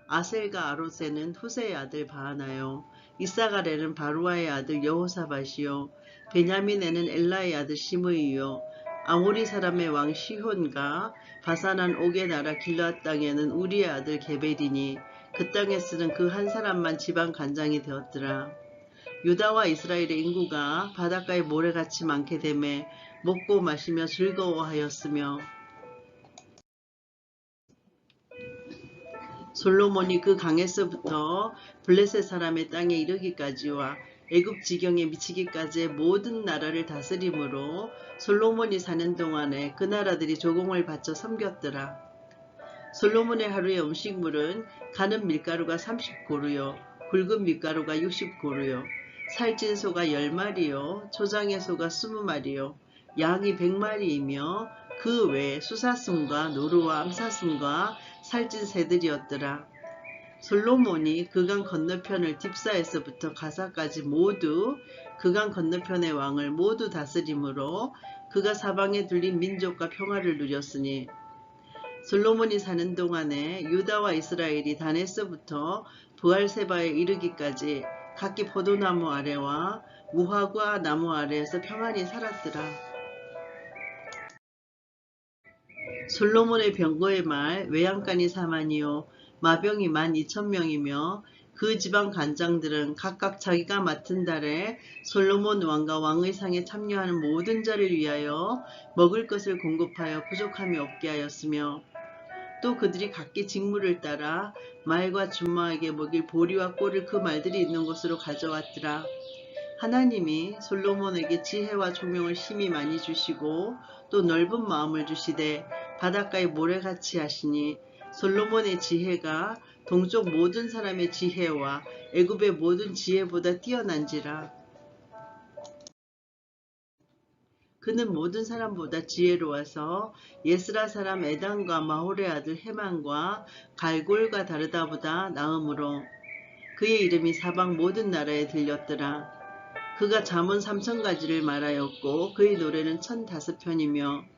S1: 아셀과 아로세는 후세의 아들 바하나요. 이사갈에는 바루아의 아들 여호사밧이요. 베냐민에는 엘라의 아들 시므이요. 아모리 사람의 왕 시혼과 바산한 옥의 나라 길르앗 땅에는 우리의 아들 게벨이니 그 땅에 쓰는 그 한 사람만 지방 관장이 되었더라. 유다와 이스라엘의 인구가 바닷가에 모래같이 많게 되매 먹고 마시며 즐거워하였으며 솔로몬이 그 강에서부터 블레셋 사람의 땅에 이르기까지와 애굽 지경에 미치기까지의 모든 나라를 다스림으로 솔로몬이 사는 동안에 그 나라들이 조공을 바쳐 섬겼더라. 솔로몬의 하루의 음식물은 가는 밀가루가 30고루요 굵은 밀가루가 60고루요 살찐 소가 10마리요 초장의 소가 20마리요 양이 100마리이며 그 외에 수사슴과 노루와 암사슴과 살찐 새들이었더라. 솔로몬이 그강 건너편을 딥사에서부터 가사까지 모두 그강 건너편의 왕을 모두 다스림으로 그가 사방에 둘린 민족과 평화를 누렸으니 솔로몬이 사는 동안에 유다와 이스라엘이 단에서부터 브알세바에 이르기까지 각기 포도나무 아래와 무화과 나무 아래에서 평안히 살았더라. 솔로몬의 병거의 말 외양간이 4만이요 마병이 12,000명이며 그 지방 관장들은 각각 자기가 맡은 달에 솔로몬 왕과 왕의 상에 참여하는 모든 자를 위하여 먹을 것을 공급하여 부족함이 없게 하였으며 또 그들이 각기 직무를 따라 말과 준마에게 먹일 보리와 꼴을 그 말들이 있는 곳으로 가져왔더라. 하나님이 솔로몬에게 지혜와 총명을 심히 많이 주시고 또 넓은 마음을 주시되 바닷가의 모래같이 하시니 솔로몬의 지혜가 동쪽 모든 사람의 지혜와 애굽의 모든 지혜보다 뛰어난지라. 그는 모든 사람보다 지혜로워서 예스라 사람 에단과 마홀의 아들 헤만과 갈골과 다르다보다 나음으로 그의 이름이 사방 모든 나라에 들렸더라. 그가 잠언 3000가지를 말하였고 그의 노래는 1005편이며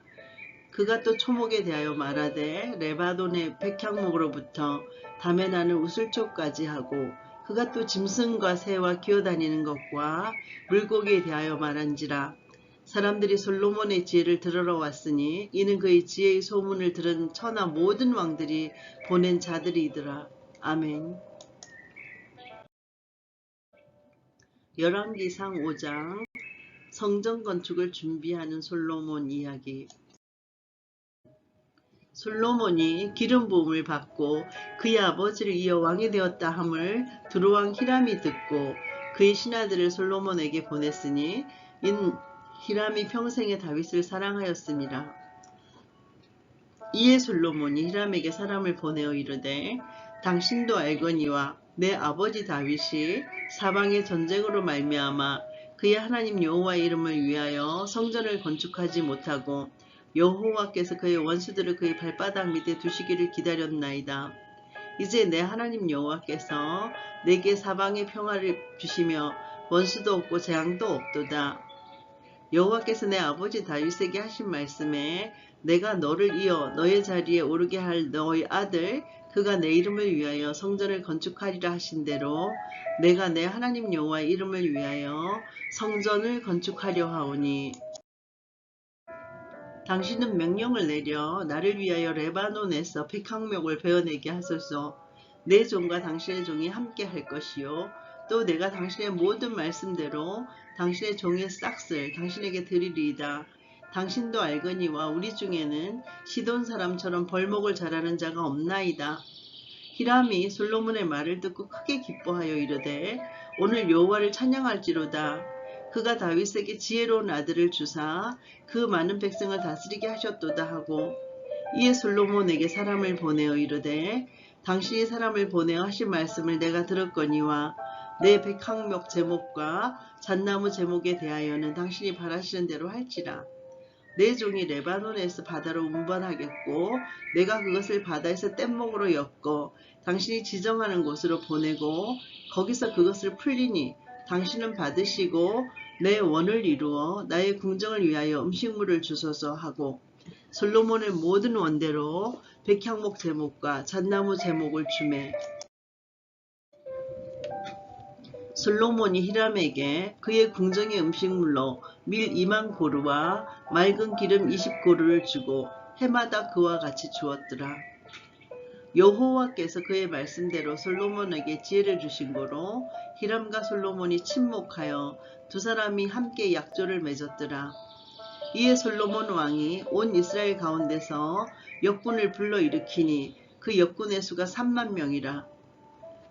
S1: 그가 또 초목에 대하여 말하되 레바논의 백향목으로부터 담에 나는 우슬초까지 하고 그가 또 짐승과 새와 기어다니는 것과 물고기에 대하여 말한지라. 사람들이 솔로몬의 지혜를 들으러 왔으니 이는 그의 지혜의 소문을 들은 천하 모든 왕들이 보낸 자들이더라. 아멘. 열왕기상 5장 성전 건축을 준비하는 솔로몬 이야기. 솔로몬이 기름 부음을 받고 그의 아버지를 이어 왕이 되었다 함을 두로왕 히람이 듣고 그의 신하들을 솔로몬에게 보냈으니 인 히람이 평생에 다윗을 사랑하였습니다. 이에 솔로몬이 히람에게 사람을 보내어 이르되 당신도 알거니와 내 아버지 다윗이 사방의 전쟁으로 말미암아 그의 하나님 여호와의 이름을 위하여 성전을 건축하지 못하고 여호와께서 그의 원수들을 그의 발바닥 밑에 두시기를 기다렸나이다. 이제 내 하나님 여호와께서 내게 사방의 평화를 주시며 원수도 없고 재앙도 없도다. 여호와께서 내 아버지 다윗에게 하신 말씀에 내가 너를 이어 너의 자리에 오르게 할 너의 아들 그가 내 이름을 위하여 성전을 건축하리라 하신 대로 내가 내 하나님 여호와의 이름을 위하여 성전을 건축하려 하오니 당신은 명령을 내려 나를 위하여 레바논에서 백향목을 베어내게 하소서. 내 종과 당신의 종이 함께 할 것이요 또 내가 당신의 모든 말씀대로 당신의 종의 싹을 당신에게 드리리이다. 당신도 알거니와 우리 중에는 시돈 사람처럼 벌목을 잘하는 자가 없나이다. 히람이 솔로몬의 말을 듣고 크게 기뻐하여 이르되 오늘 여호와를 찬양할지로다. 그가 다윗에게 지혜로운 아들을 주사 그 많은 백성을 다스리게 하셨도다 하고 이에 솔로몬에게 사람을 보내어 이르되 당신이 사람을 보내어 하신 말씀을 내가 들었거니와 내 백향목 제목과 잣나무 제목에 대하여는 당신이 바라시는 대로 할지라. 내 종이 레바논에서 바다로 운반하겠고 내가 그것을 바다에서 뗏목으로 엮어 당신이 지정하는 곳으로 보내고 거기서 그것을 풀리니 당신은 받으시고 내 원을 이루어 나의 궁정을 위하여 음식물을 주소서 하고 솔로몬의 모든 원대로 백향목 제목과 잣나무 제목을 주매 솔로몬이 히람에게 그의 궁정의 음식물로 밀 2만 고루와 맑은 기름 20고루를 주고 해마다 그와 같이 주었더라. 여호와께서 그의 말씀대로 솔로몬에게 지혜를 주신 고로 히람과 솔로몬이 친목하여 두 사람이 함께 약조를 맺었더라. 이에 솔로몬 왕이 온 이스라엘 가운데서 역군을 불러일으키니 그 역군의 수가 3만 명이라.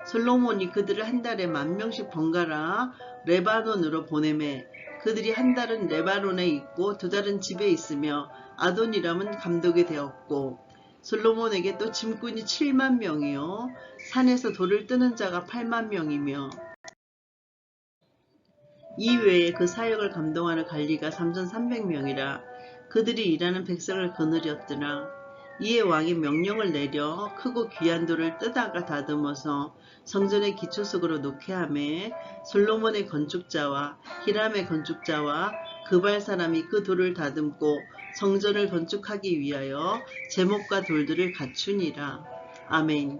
S1: 솔로몬이 그들을 한 달에 10,000명씩 번갈아 레바논으로 보내매 그들이 한 달은 레바논에 있고 두 달은 집에 있으며 아도니람은 감독이 되었고 솔로몬에게 또 짐꾼이 7만 명이요 산에서 돌을 뜨는 자가 8만 명이며 이외에 그 사역을 감동하는 관리가 3,300명이라. 그들이 일하는 백성을 거느렸더라. 이에 왕이 명령을 내려 크고 귀한 돌을 뜨다가 다듬어서 성전의 기초석으로 놓게 하매 솔로몬의 건축자와 히람의 건축자와 그발 사람이 그 돌을 다듬고 성전을 건축하기 위하여 제목과 돌들을 갖추니라. 아멘.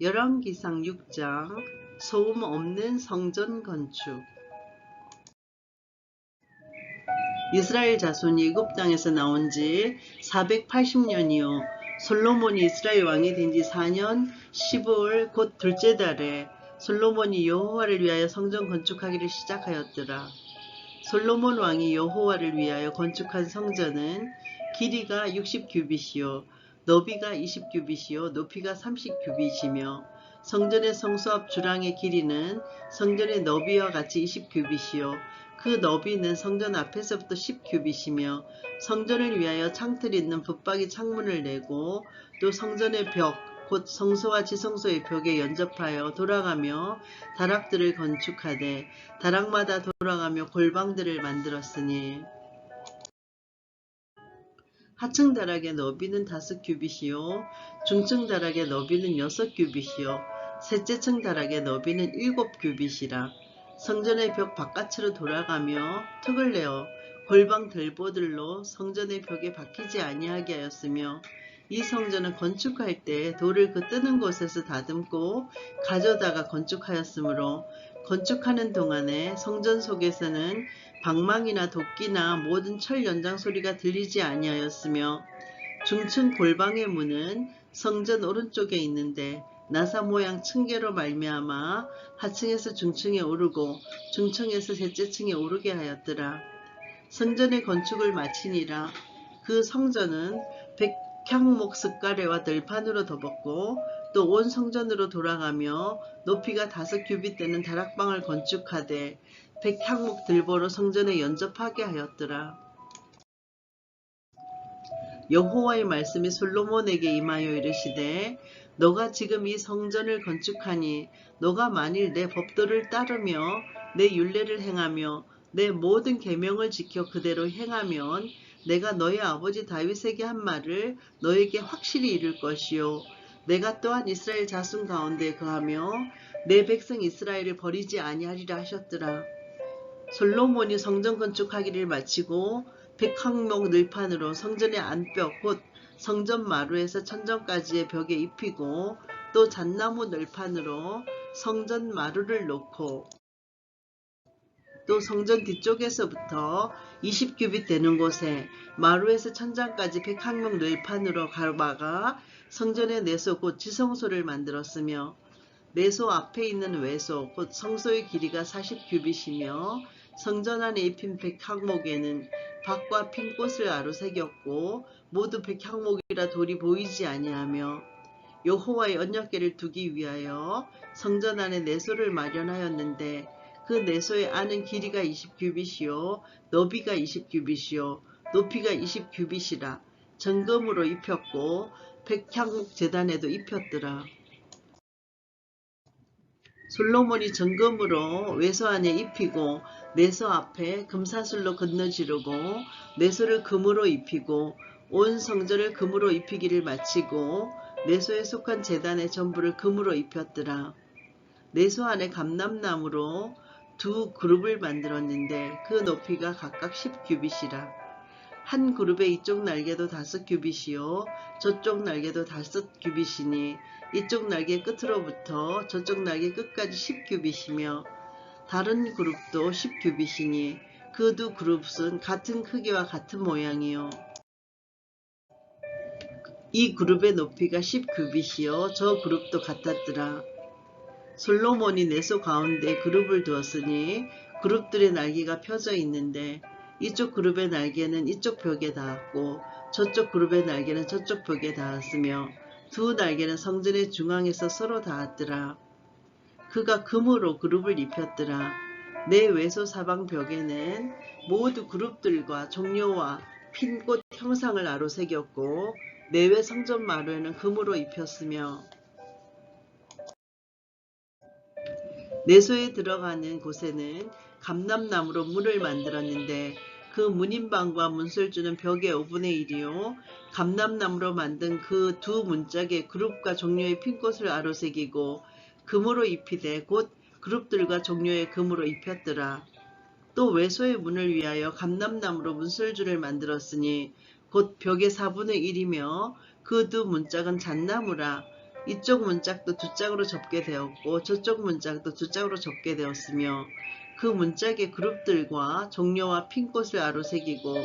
S1: 열왕기상 6장 소음 없는 성전 건축. 이스라엘 자손이 애굽 땅에서 나온 지 480년이요. 솔로몬이 이스라엘 왕이 된 지 4년 15월 곧 둘째 달에 솔로몬이 여호와를 위하여 성전 건축하기를 시작하였더라. 솔로몬 왕이 여호와를 위하여 건축한 성전은 길이가 60규빗이요 너비가 20규빗이요 높이가 30규빗이며 성전의 성소 앞 주랑의 길이는 성전의 너비와 같이 20규빗이요 그 너비는 성전 앞에서부터 10규빗이며 성전을 위하여 창틀 있는 붙박이 창문을 내고 또 성전의 벽 곧 성소와 지성소의 벽에 연접하여 돌아가며 다락들을 건축하되 다락마다 돌아가며 골방들을 만들었으니 하층 다락의 너비는 5규빗이요 중층 다락의 너비는 6규빗이요 셋째 층 다락의 너비는 7규빗이라. 성전의 벽 바깥으로 돌아가며 턱을 내어 골방 들보들로 성전의 벽에 박히지 아니하게 하였으며 이 성전은 건축할 때 돌을 그 뜨는 곳에서 다듬고 가져다가 건축하였으므로 건축하는 동안에 성전 속에서는 방망이나 도끼나 모든 철 연장 소리가 들리지 아니하였으며 중층 골방의 문은 성전 오른쪽에 있는데 나사 모양 층계로 말미암아 하층에서 중층에 오르고 중층에서 셋째 층에 오르게 하였더라. 성전의 건축을 마치니라. 그 성전은 백향목 습가래와 들판으로 덮었고 또 온 성전으로 돌아가며 높이가 5규빗 되는 다락방을 건축하되 백향목 들보로 성전에 연접하게 하였더라. 여호와의 말씀이 솔로몬에게 임하여 이르시되 너가 지금 이 성전을 건축하니 너가 만일 내 법도를 따르며 내 율례를 행하며 내 모든 계명을 지켜 그대로 행하면 내가 너희 아버지 다윗에게 한 말을 너에게 확실히 이룰 것이요 내가 또한 이스라엘 자손 가운데 거하며 내 백성 이스라엘을 버리지 아니하리라 하셨더라. 솔로몬이 성전 건축하기를 마치고 백항목 늘판으로 성전의 안벽 곧 성전 마루에서 천정까지의 벽에 입히고 또 잣나무 늘판으로 성전 마루를 놓고 또 성전 뒤쪽에서부터 20규빗 되는 곳에 마루에서 천장까지 백항목 늘판으로 가로막아 성전의 내소 곧 지성소를 만들었으며 내소 앞에 있는 외소 곧 성소의 길이가 40규빗이며 성전 안에 입힌 백항목에는 박과 핀 꽃을 아로새겼고 모두 백향목이라 돌이 보이지 아니하며 여호와의 언약궤를 두기 위하여 성전 안에 내소를 마련하였는데 그 내소의 안은 길이가 20규빗이요 너비가 20규빗이요 높이가 20규빗이라. 정금으로 입혔고 백향목 제단에도 입혔더라. 솔로몬이 정금으로 외소 안에 입히고 내소 앞에 금사슬로 건너지르고 내소를 금으로 입히고 온 성전을 금으로 입히기를 마치고 내소에 속한 제단의 전부를 금으로 입혔더라. 내소 안에 감람나무로 2 그룹을 만들었는데 그 높이가 각각 10규빗이라. 한 그룹의 이쪽 날개도 5규빗이요 저쪽 날개도 5규빗이니 이쪽 날개 끝으로부터 저쪽 날개 끝까지 10규빗이며 다른 그룹도 10규빗이니 그 2 그룹은 같은 크기와 같은 모양이요 이 그룹의 높이가 10규빗이요 저 그룹도 같았더라. 솔로몬이 내소 가운데 그룹을 두었으니 그룹들의 날개가 펴져 있는데 이쪽 그룹의 날개는 이쪽 벽에 닿았고 저쪽 그룹의 날개는 저쪽 벽에 닿았으며 2 날개는 성전의 중앙에서 서로 닿았더라. 그가 금으로 그룹을 입혔더라. 내 외소 사방 벽에는 모두 그룹들과 종려와 핀 꽃 형상을 아로새겼고 내외 성전 마루에는 금으로 입혔으며 내소에 들어가는 곳에는 감람나무로 문을 만들었는데 그 문인방과 문설주는 벽의 5분의 1이요 감람나무로 만든 그 2 문짝에 그룹과 종려의 핀꽃을 아로새기고 금으로 입히되 곧 그룹들과 종려의 금으로 입혔더라. 또 외소의 문을 위하여 감람나무로 문설주를 만들었으니 곧 벽의 4분의 1이며 그 2 문짝은 잣나무라. 이쪽 문짝도 2짝으로 접게 되었고 저쪽 문짝도 2짝으로 접게 되었으며 그 문짝의 그룹들과 종려와 핀꽃을 아로새기고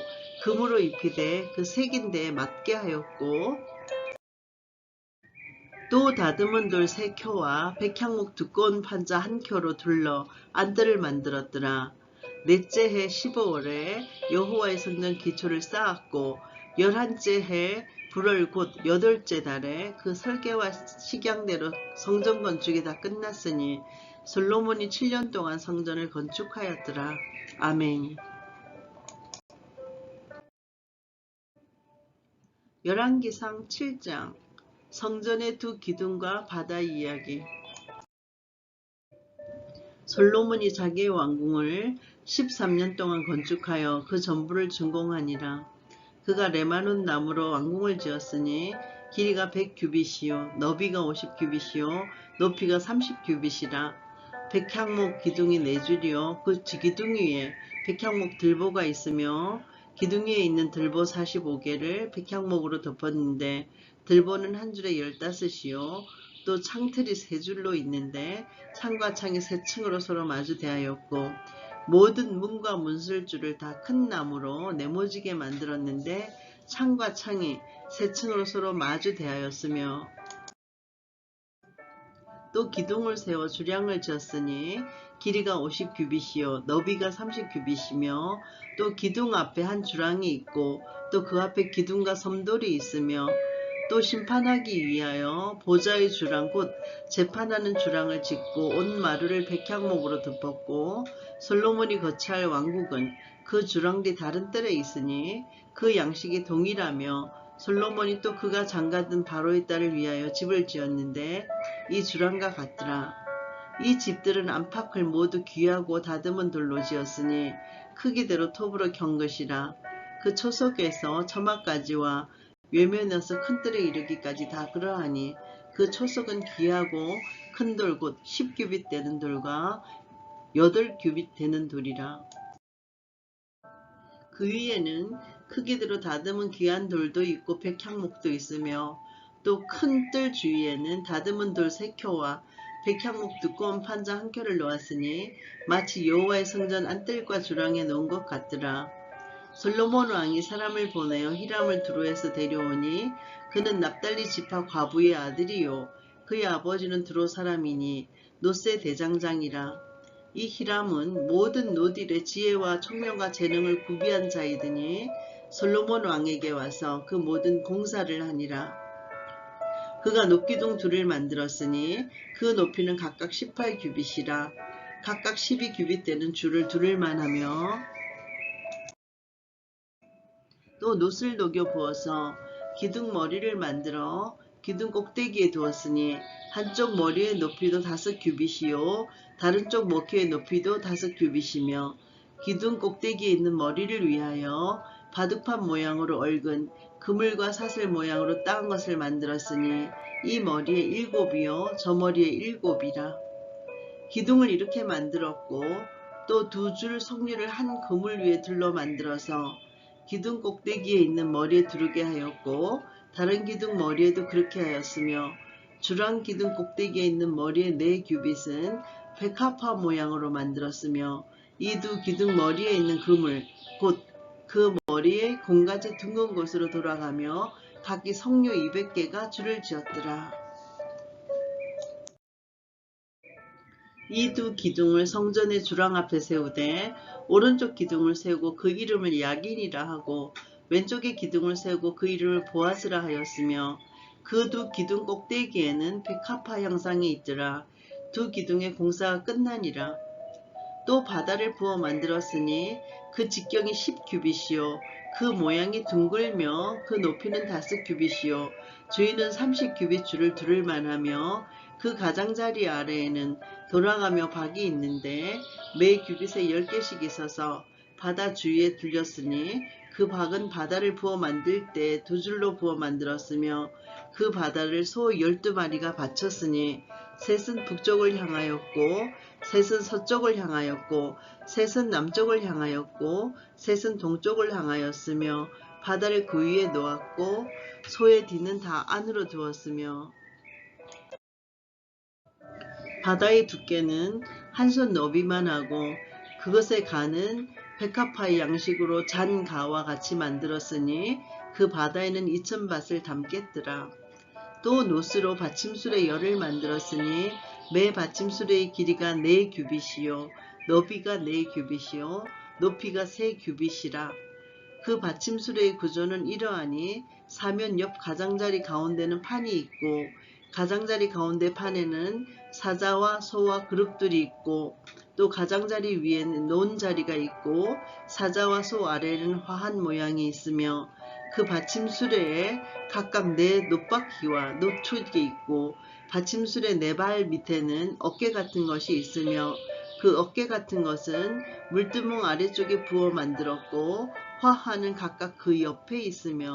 S1: 금으로 입히되 그 새긴 데에 맞게 하였고, 또 다듬은 돌 3켜와 백향목 두꺼운 판자 1켜로 둘러 안뜰을 만들었더라. 넷째 해 15월에 여호와의 성전 기초를 쌓았고 11째 해 불월 곧 8째 달에 그 설계와 식양대로 성전 건축이 다 끝났으니 솔로몬이 7년 동안 성전을 건축하였더라. 아멘. 열왕기상 7장 성전의 두 기둥과 바다 이야기. 솔로몬이 자기의 왕궁을 13년 동안 건축하여 그 전부를 준공하니라. 그가 레마논 나무로 왕궁을 지었으니 길이가 100규빗이요 너비가 50규빗이요 높이가 30규빗이라. 백향목 기둥이 4줄이요 그 기둥 위에 백향목 들보가 있으며 기둥 위에 있는 들보 45개를 백향목으로 덮었는데 들보는 한 줄에 15이요 또 창틀이 3줄로 있는데 창과 창이 3층으로 서로 마주 대하였고 모든 문과 문술줄을 다 큰 나무로 네모지게 만들었는데 창과 창이 3층으로 서로 마주 대하였으며 또 기둥을 세워 주량을 지었으니 길이가 50규빗이요 너비가 30규빗이며 또 기둥 앞에 한 주랑이 있고 또 그 앞에 기둥과 섬돌이 있으며 또 심판하기 위하여 보좌의 주랑 곧 재판하는 주랑을 짓고 온 마루를 백향목으로 덮었고 솔로몬이 거처할 왕국은 그 주랑들이 다른 뜰에 있으니 그 양식이 동일하며 솔로몬이 또 그가 장가든 바로의 딸을 위하여 집을 지었는데 이 주랑과 같더라. 이 집들은 안팎을 모두 귀하고 다듬은 돌로 지었으니 크기대로 톱으로 경 것이라. 그 초석에서 처마까지와 외면에서 큰 뜰에 이르기까지 다 그러하니 그 초석은 귀하고 큰 돌 곧 10규빗 되는 돌과 8규빗 되는 돌이라. 그 위에는 크기대로 다듬은 귀한 돌도 있고 백향목도 있으며 또 큰 뜰 주위에는 다듬은 돌 3켜와 백향목 두꺼운 판자 1켜를 놓았으니 마치 여호와의 성전 안뜰과 주랑에 놓은 것 같더라. 솔로몬 왕이 사람을 보내어 히람을 두로에서 데려오니 그는 납달리 지파 과부의 아들이요 그의 아버지는 두로 사람이니 노세 대장장이라. 이 히람은 모든 노딜의 지혜와 총명과 재능을 구비한 자이더니 솔로몬 왕에게 와서 그 모든 공사를 하니라. 그가 높기둥 둘을 만들었으니 그 높이는 각각 18규빗이라. 각각 12규빗 되는 줄을 두를만 하며 또 놋을 녹여 부어서 기둥 머리를 만들어 기둥 꼭대기에 두었으니 한쪽 머리의 높이도 5규빗이요 다른 쪽 머리의 높이도 5규빗이며 기둥 꼭대기에 있는 머리를 위하여 바둑판 모양으로 얽은 그물과 사슬 모양으로 따은 것을 만들었으니 이 머리에 7이요 저 머리에 7이라. 기둥을 이렇게 만들었고 또 2줄 석류를 한 그물 위에 둘러 만들어서 기둥 꼭대기에 있는 머리에 두르게 하였고 다른 기둥 머리에도 그렇게 하였으며 주랑 기둥 꼭대기에 있는 머리의 4규빗은 백합화 모양으로 만들었으며 이 두 기둥 머리에 있는 그물 곧 그 머리의 공가지 둥근 곳으로 돌아가며 각기 석류 200개가 줄을 지었더라. 이 두 기둥을 성전의 주랑 앞에 세우되 오른쪽 기둥을 세우고 그 이름을 야긴이라 하고 왼쪽의 기둥을 세우고 그 이름을 보아스라 하였으며 그 두 기둥 꼭대기에는 백합화 형상이 있더라. 두 기둥의 공사가 끝나니라. 또 바다를 부어 만들었으니 그 직경이 10규빗이요 그 모양이 둥글며 그 높이는 5규빗이요 주위는 30규빗 줄을 두를 만하며 그 가장자리 아래에는 돌아가며 박이 있는데 매 규빗에 10개씩 있어서 바다 주위에 둘렸으니 그 박은 바다를 부어 만들 때 2줄로 부어 만들었으며 그 바다를 소 12마리가 바쳤으니 셋은 북쪽을 향하였고 셋은 서쪽을 향하였고 셋은 남쪽을 향하였고 셋은 동쪽을 향하였으며 바다를 그 위에 놓았고 소의 뒤는 다 안으로 두었으며 바다의 두께는 한 손 너비만 하고 그것의 간은 백합화의 양식으로 잔 가와 같이 만들었으니 그 바다에는 2000밭을 담겠더라. 또 노스로 받침술의 열을 만들었으니 매 받침술의 길이가 4규빗이요 너비가 4규빗이요 높이가 3규빗이라. 그 받침술의 구조는 이러하니 사면 옆 가장자리 가운데는 판이 있고 가장자리 가운데 판에는 사자와 소와 그룹들이 있고 또 가장자리 위에는 논자리가 있고 사자와 소 아래에는 화한 모양이 있으며 그 받침수레에 각각 4 놋바퀴와 노축이 있고 받침수레 4발 밑에는 어깨 같은 것이 있으며 그 어깨 같은 것은 물두멍 아래쪽에 부어 만들었고 화하는 각각 그 옆에 있으며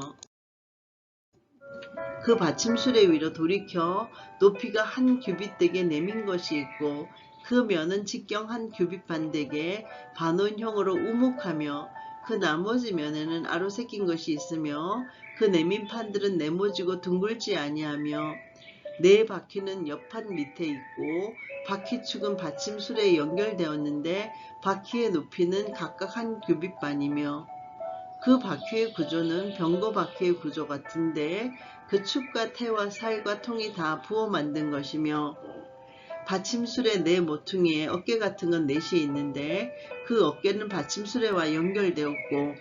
S1: 그 받침술의 위로 돌이켜 높이가 1규빗되게 내민 것이 있고 그 면은 직경 1규빗 반되게 반원형으로 우묵하며 그 나머지 면에는 아로 새긴 것이 있으며 그 내민 판들은 네모지고 둥글지 아니하며 4바퀴는 옆판 밑에 있고 바퀴축은 받침술에 연결되었는데 바퀴의 높이는 각각 1규빗 반이며 그 바퀴의 구조는 병거 바퀴의 구조 같은데 그 축과 태와 살과 통이 다 부어 만든 것이며 받침술의 4 모퉁이에 어깨 같은 건 4이 있는데 그 어깨는 받침술에와 연결되었고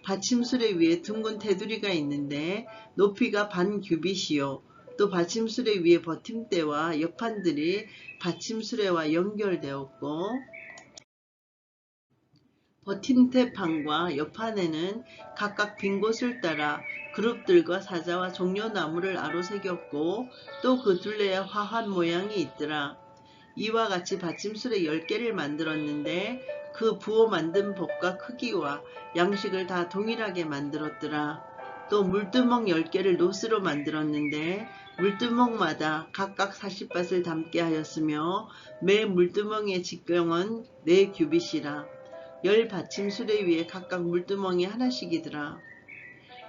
S1: 받침술에 위에 둥근 테두리가 있는데 높이가 반 규빗이요 또 받침술에 위에 버팀대와 옆판들이 받침술에와 연결되었고 버팀대판과 옆판에는 각각 빈 곳을 따라 그룹들과 사자와 종려나무를 아로 새겼고 또 그 둘레에 화한 모양이 있더라. 이와 같이 받침술에 10개를 만들었는데 그 부어 만든 법과 크기와 양식을 다 동일하게 만들었더라. 또 물두멍 10개를 노스로 만들었는데 물두멍마다 각각 40밭을 담게 하였으며 매 물두멍의 직경은 4규빗이라. 10 받침술에 위에 각각 물두멍이 하나씩이더라.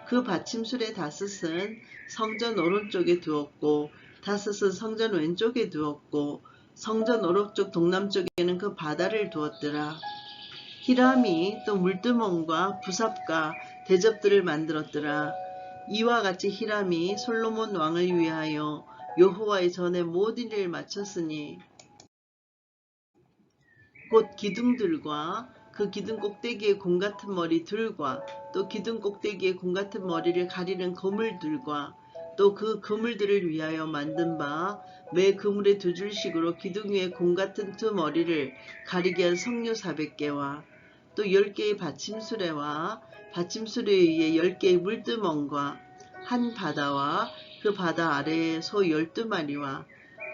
S1: 그 받침술의 5은 성전 오른쪽에 두었고 5은 성전 왼쪽에 두었고 성전 오른쪽 동남쪽에는 그 바다를 두었더라. 히람이 또 물두멍과 부삽과 대접들을 만들었더라. 이와 같이 히람이 솔로몬 왕을 위하여 여호와의 전에 모든 일을 마쳤으니 곧 기둥들과 그 기둥 꼭대기에 곰 같은 머리 둘과 또 기둥 꼭대기에 곰 같은 머리를 가리는 그물들과 또 그 그물들을 위하여 만든 바 매 그물에 2줄씩으로 기둥 위에 곰 같은 2 머리를 가리게 한 석류 400개와 또 10개의 받침수레와 받침수레 위에 10개의 물두멍과 한 바다와 그 바다 아래에 소 12마리와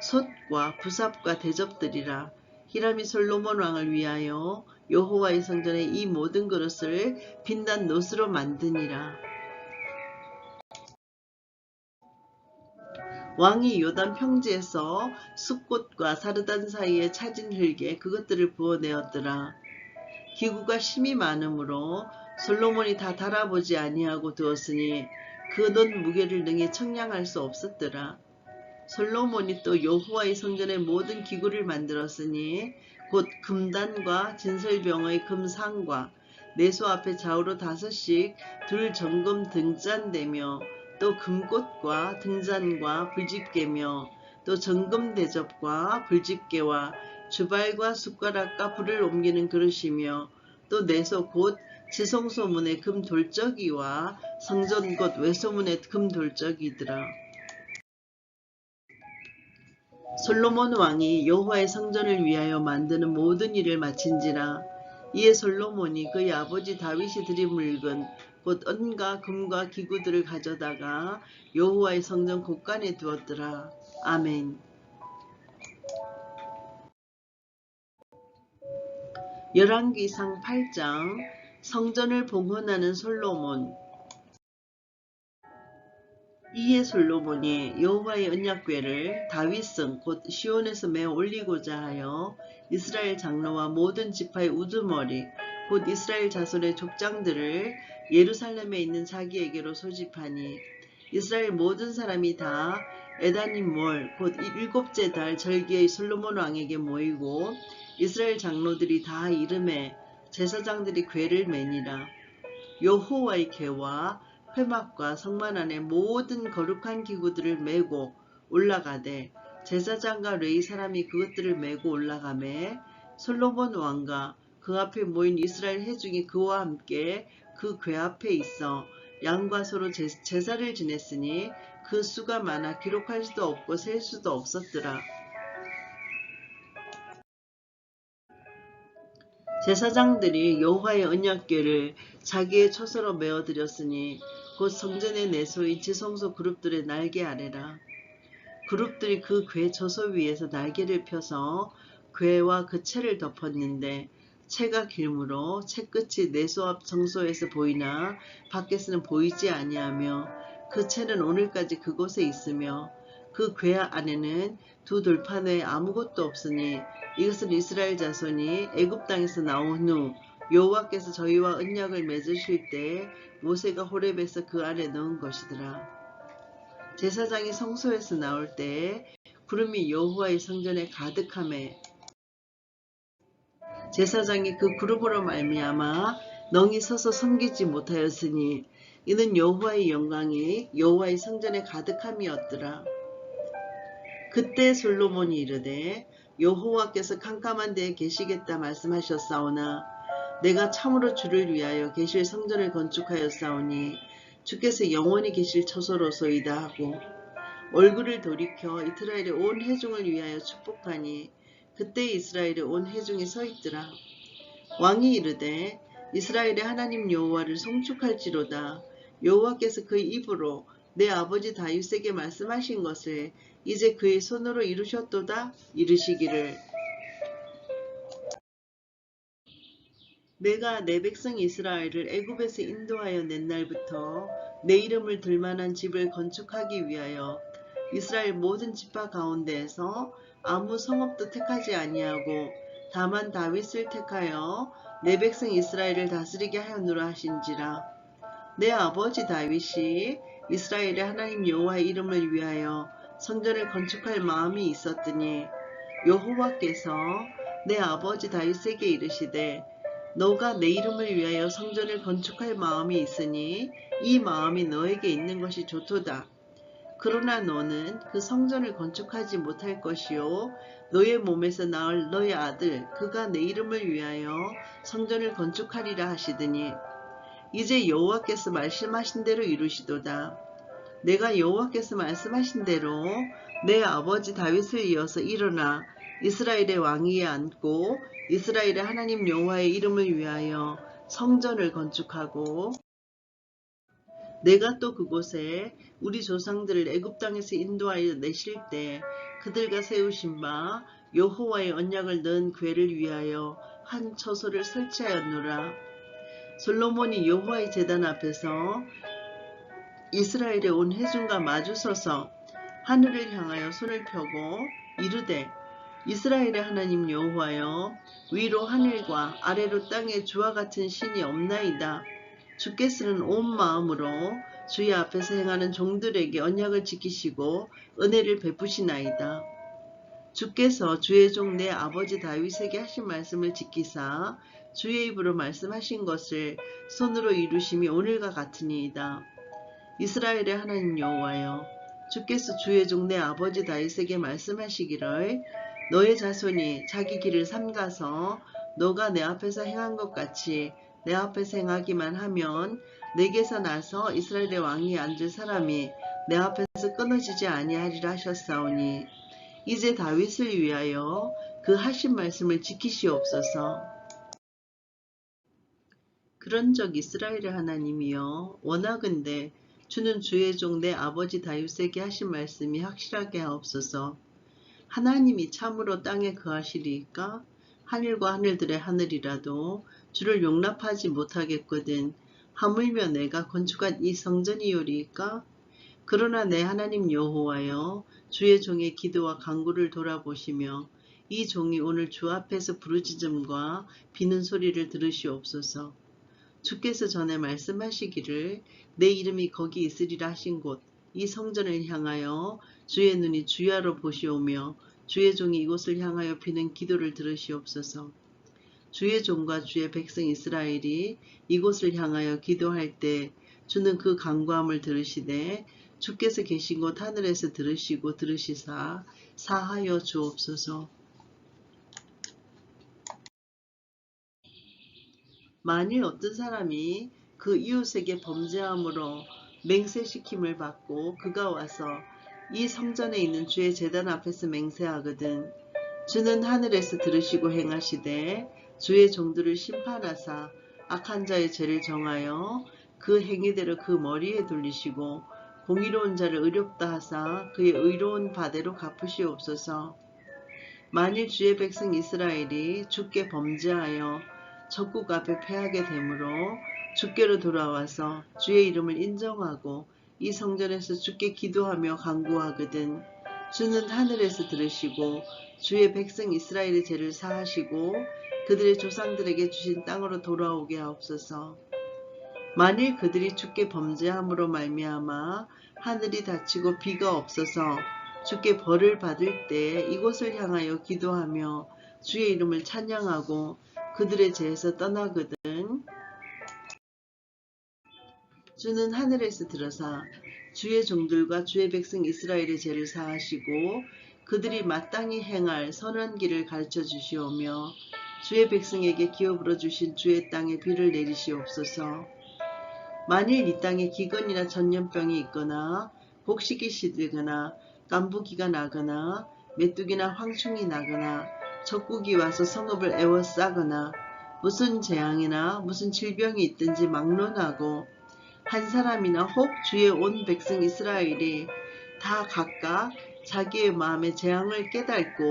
S1: 솥과 부삽과 대접들이라. 히람이 솔로몬 왕을 위하여 여호와의 성전에 이 모든 그릇을 빛난 노스로 만드니라. 왕이 요단 평지에서 숲꽃과 사르단 사이에 차진 흙에 그것들을 부어내었더라. 기구가 심이 많으므로 솔로몬이 다 달아보지 아니하고 두었으니 그 놋 무게를 능히 청량할 수 없었더라. 솔로몬이 또 여호와의 성전의 모든 기구를 만들었으니 곧 금단과 진설병의 금상과 내소 앞에 좌우로 5씩 둘 정금 등잔대며 또 금꽃과 등잔과 불집게며 또 정금 대접과 불집게와 주발과 숟가락과 불을 옮기는 그릇이며 또 내소 곧 지성소문의 금 돌적이와 성전 곧 외소문의 금 돌적이더라. 솔로몬 왕이 여호와의 성전을 위하여 만드는 모든 일을 마친지라. 이에 솔로몬이 그의 아버지 다윗이 들인 물건 곧 은과 금과 기구들을 가져다가 여호와의 성전 곳간에 두었더라. 아멘. 열왕기상 8장 성전을 봉헌하는 솔로몬. 이에 솔로몬이 여호와의 언약궤를 다윗성 곧 시온에서 메어 올리고자 하여 이스라엘 장로와 모든 지파의 우두머리 곧 이스라엘 자손의 족장들을 예루살렘에 있는 자기에게로 소집하니 이스라엘 모든 사람이 다 에다님 월 곧 7째 달 절기의 솔로몬 왕에게 모이고 이스라엘 장로들이 다 이름에 제사장들이 궤를 매니라. 여호와의 궤와 회막과 성만 안에 모든 거룩한 기구들을 메고 올라가되 제사장과 레위 사람이 그것들을 메고 올라가매 솔로몬 왕과 그 앞에 모인 이스라엘 회중이 그와 함께 그 궤 앞에 있어 양과 소로 제사를 지냈으니 그 수가 많아 기록할 수도 없고 셀 수도 없었더라. 제사장들이 여호와의 언약궤를 자기의 처소로 메어드렸으니 곧 성전의 내소인 지성소 그룹들의 날개 아래라. 그룹들이 그 궤 처소 위에서 날개를 펴서 궤와 그 채를 덮었는데 채가 길므로 채 끝이 내소 앞 성소에서 보이나 밖에서는 보이지 아니하며 그 채는 오늘까지 그곳에 있으며 그 궤 안에는 두 돌판 외에 아무것도 없으니 이것은 이스라엘 자손이 애굽 땅에서 나온 후 여호와께서 저희와 언약을 맺으실 때 모세가 호렙에서 그 안에 넣은 것이더라. 제사장이 성소에서 나올 때 구름이 여호와의 성전에 가득하매 제사장이 그 구름으로 말미암아 넝이 서서 섬기지 못하였으니 이는 여호와의 영광이 여호와의 성전에 가득함이었더라. 그때 솔로몬이 이르되 여호와께서 캄캄한 데에 계시겠다 말씀하셨사오나 내가 참으로 주를 위하여 계실 성전을 건축하였사오니 주께서 영원히 계실 처소로소이다 하고 얼굴을 돌이켜 이스라엘의 온 회중을 위하여 축복하니 그때 이스라엘의 온 회중이 서 있더라. 왕이 이르되 이스라엘의 하나님 여호와를 송축할지로다. 여호와께서 그의 입으로 내 아버지 다윗에게 말씀하신 것을 이제 그의 손으로 이루셨도다. 이르시기를 내가 내 백성 이스라엘을 애굽에서 인도하여 낸 날부터 내 이름을 들만한 집을 건축하기 위하여 이스라엘 모든 지파 가운데에서 아무 성읍도 택하지 아니하고 다만 다윗을 택하여 내 백성 이스라엘을 다스리게 하였노라 하신지라. 내 아버지 다윗이 이스라엘의 하나님 여호와의 이름을 위하여 성전을 건축할 마음이 있었더니 여호와께서 내 아버지 다윗에게 이르시되 너가 내 이름을 위하여 성전을 건축할 마음이 있으니 이 마음이 너에게 있는 것이 좋도다. 그러나 너는 그 성전을 건축하지 못할 것이요 너의 몸에서 나올 너의 아들 그가 내 이름을 위하여 성전을 건축하리라 하시더니 이제 여호와께서 말씀하신 대로 이루시도다. 내가 여호와께서 말씀하신 대로 내 아버지 다윗을 이어서 일어나 이스라엘의 왕위에 앉고 이스라엘의 하나님 여호와의 이름을 위하여 성전을 건축하고 내가 또 그곳에 우리 조상들을 애굽 땅에서 인도하여 내실 때 그들과 세우신 바 여호와의 언약을 넣은 궤를 위하여 한 처소를 설치하였노라. 솔로몬이 여호와의 제단 앞에서 이스라엘의 온 회중과 마주서서 하늘을 향하여 손을 펴고 이르되 이스라엘의 하나님 여호와여 위로 하늘과 아래로 땅에 주와 같은 신이 없나이다. 주께서는 온 마음으로 주의 앞에서 행하는 종들에게 언약을 지키시고 은혜를 베푸시나이다. 주께서 주의 종 내 아버지 다윗에게 하신 말씀을 지키사 주의 입으로 말씀하신 것을 손으로 이루심이 오늘과 같으니이다. 이스라엘의 하나님 여호와여 주께서 주의 종 내 아버지 다윗에게 말씀하시기를 너의 자손이 자기 길을 삼가서 너가 내 앞에서 행한 것 같이 내 앞에서 행하기만 하면 내게서 나서 이스라엘의 왕위에 앉을 사람이 내 앞에서 끊어지지 아니하리라 하셨사오니 이제 다윗을 위하여 그 하신 말씀을 지키시옵소서. 그런즉 이스라엘의 하나님이여 원하건대 주는 주의 종 내 아버지 다윗에게 하신 말씀이 확실하게 하옵소서. 하나님이 참으로 땅에 거하시리이까? 하늘과 하늘들의 하늘이라도 주를 용납하지 못하겠거든 하물며 내가 건축한 이 성전이오리이까? 그러나 내 하나님 여호와여 주의 종의 기도와 간구를 돌아보시며 이 종이 오늘 주 앞에서 부르짖음과 비는 소리를 들으시옵소서. 주께서 전에 말씀하시기를 내 이름이 거기 있으리라 하신 곳 이 성전을 향하여 주의 눈이 주야로 보시오며 주의 종이 이곳을 향하여 비는 기도를 들으시옵소서. 주의 종과 주의 백성 이스라엘이 이곳을 향하여 기도할 때 주는 그 간구함을 들으시되 주께서 계신 곳 하늘에서 들으시고 들으시사 사하여 주옵소서. 만일 어떤 사람이 그 이웃에게 범죄함으로 맹세시킴을 받고 그가 와서 이 성전에 있는 주의 제단 앞에서 맹세하거든 주는 하늘에서 들으시고 행하시되 주의 종들을 심판하사 악한 자의 죄를 정하여 그 행위대로 그 머리에 돌리시고 공의로운 자를 의롭다 하사 그의 의로운 바대로 갚으시옵소서. 만일 주의 백성 이스라엘이 주께 범죄하여 적국 앞에 패하게 되므로 주께로 돌아와서 주의 이름을 인정하고 이 성전에서 주께 기도하며 간구하거든 주는 하늘에서 들으시고 주의 백성 이스라엘의 죄를 사하시고 그들의 조상들에게 주신 땅으로 돌아오게 하옵소서. 만일 그들이 주께 범죄함으로 말미암아 하늘이 닫히고 비가 없어서 주께 벌을 받을 때 이곳을 향하여 기도하며 주의 이름을 찬양하고 그들의 죄에서 떠나거든 주는 하늘에서 들어사 주의 종들과 주의 백성 이스라엘의 죄를 사하시고 그들이 마땅히 행할 선한 길을 가르쳐 주시오며 주의 백성에게 기업으로 주신 주의 땅에 비를 내리시옵소서. 만일 이 땅에 기근이나 전염병이 있거나 곡식이 시들거나 깐부기가 나거나 메뚜기나 황충이 나거나 적국이 와서 성읍을 에워싸거나 무슨 재앙이나 무슨 질병이 있든지 막론하고 한 사람이나 혹 주의 온 백성 이스라엘이 다 각각 자기의 마음의 재앙을 깨닫고